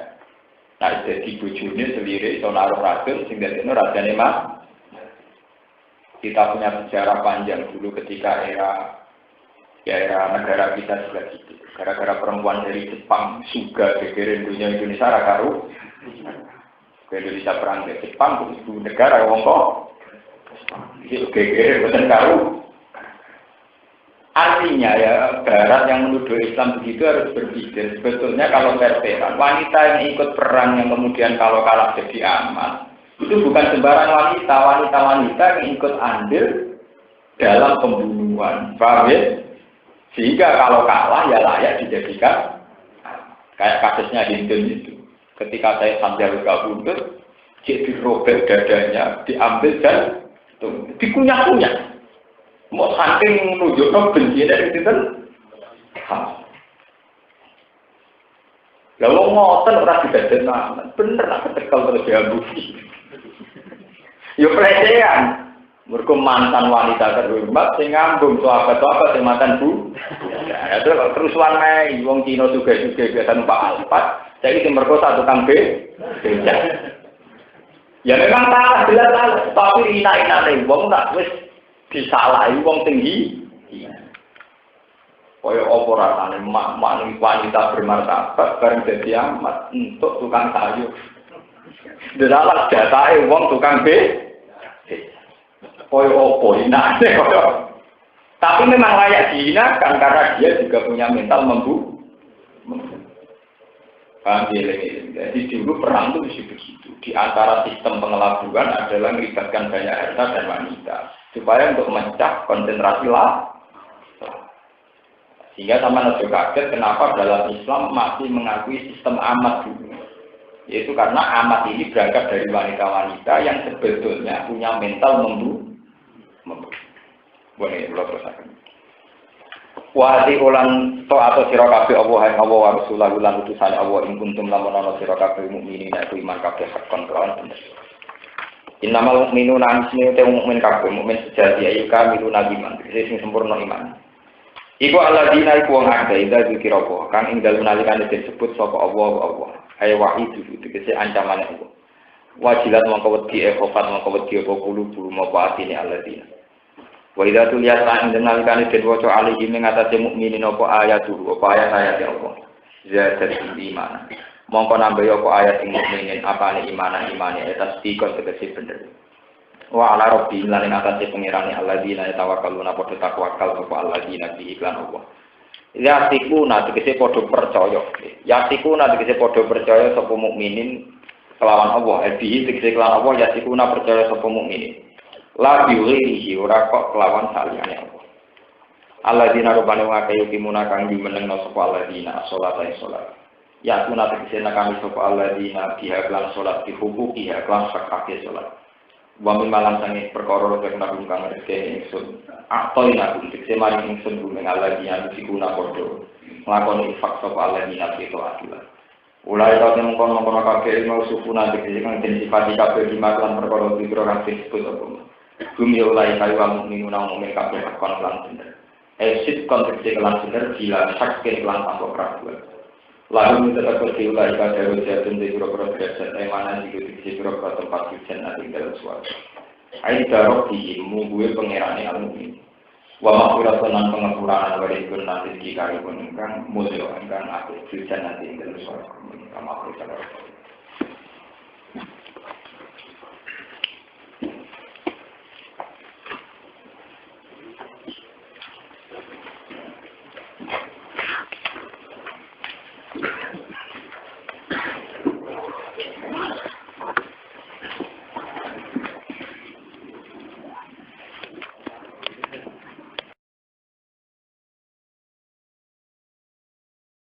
Nah jadi bujurnya sendiri, sonaruh racun, sehingga itu rajanya mah. Kita punya sejarah panjang dulu ketika era negara kita juga gitu. Gara-gara perempuan dari Jepang juga gegerin dunia Indonesia rakaru. Ke Indonesia perang ke Jepang, itu negara wong kok. Itu gegerin betul karu. Artinya ya Barat yang menuduh Islam begitu harus berpikir. Sebetulnya kalau verteran wanita yang ikut perang yang kemudian kalau kalah jadi amat, itu bukan sembarang wanita, wanita-wanita yang ikut andil dalam pembunuhan. Paham ya? Sehingga kalau kalah ya layak dijadikan kayak kasusnya Hindu itu. Ketika saya sambil kabundut, dia dirobek dadanya, diambil dan dikunyah-kunyah. Mau saking menunjukkan benci dari itu kan? Lalu ngotot orang didadekno, bener lah ketekal terus diambusi. Yo pelecehan. Mergo mantan wanita terhormat sing ngambung sahabat-sahabat sing mantan bu. Ya itu kerusuhan naik wong Cina juga biasa numpak Alphard, saiki dimerkosa tukang beca. Ya memang salah jelas salah, tapi ina-inane wong nak wis disalahi wong tinggi. Kaya apa rasane mak wanita bermartabat bareng dadi amat untuk tukang sayur. Dalam jatahe wong tukang beca. Koyo opo inane koyo. Tapi memang layak dihinakan karena dia juga punya mental Paham ya? Jadi dulu perang itu mesti begitu. Di antara sistem pengelabuan adalah melibatkan banyak harta dan wanita supaya untuk memecah konsentrasi lah. Sehingga sama Nabi kaget kenapa dalam Islam masih mengakui sistem amat dulu. Yaitu karena amat ini berangkat dari wanita-wanita yang sebetulnya punya mental membunuh. Boleh belum terusakan. Wahai ulang to atau sira kabeh Allah yang Allah wa Rasulullah lan utusan Allah ing kuntum lamun ana sira kabeh mukminin aku iman kabeh hakon kelawan bener. Innamal mu'minuna ansine te mukmin kabeh mukmin sejati ayu kamilu nabiman sing sempurna iman. Iku alladzina iku wong akeh ida zikir apa kang ing dalem nalikane disebut sapa Allah ayo wahid tegese ancamane Allah. Wajilat mongko wedi khofat mongko wedi apa kulo mongko atine alladzina. Wa idza tuliyat lan nalikane den waca alihi ing atase mukminin apa ayat ayat Allah. Zadat iman. Mongko nambahi apa ayat ing mukminin apane imane tasdikon tegese bener. Wa ala rabbi lan ing atase pengirane alladzina tawakkaluna padha takwakal sapa alladzina bi iklan Allah. Yatikuna tegese padha percaya. Yatikuna tegese padha percaya sapa mukminin kelawan Allah. Bi tegese kelawan Allah yatikuna percaya sapa mukminin. La biwirihi ora kok kelawan saliyane Allah. Alladzina rubane wa kayu kimuna kang dimenengno sapa alladzina salat. Ya kuna tegese kami sapa alladzina biha lan salat dihukuki ya lan sakake salat. Wa min malam sange perkara kang nabi kang rezeki ingsun atoina tegese mari ingsun gumeng alladzina sikuna padha nglakoni infak sapa alladzina itu atulah. Ulai kau temu kono kabeh mau sufuna tegese kang den sifati kabeh dimaklan perkara dikira kang disebut apa. Bumi ulai kayu mukmin mukmin kabeh kon lan bener. Sit kon tegese lan bener bila saking lan tanpa keraguan. Lalu tetap berdiulai pada jatuh di biro-biro derajat mana juga di biro-biro tempat hujan nanti dalam suatu. Air darok diimu gue pengerane alumni. Wa makurat tenan pengapuran wali pun nanti di kari pun engkang mulia engkang aku hujan nanti dalam suatu. Kamu aku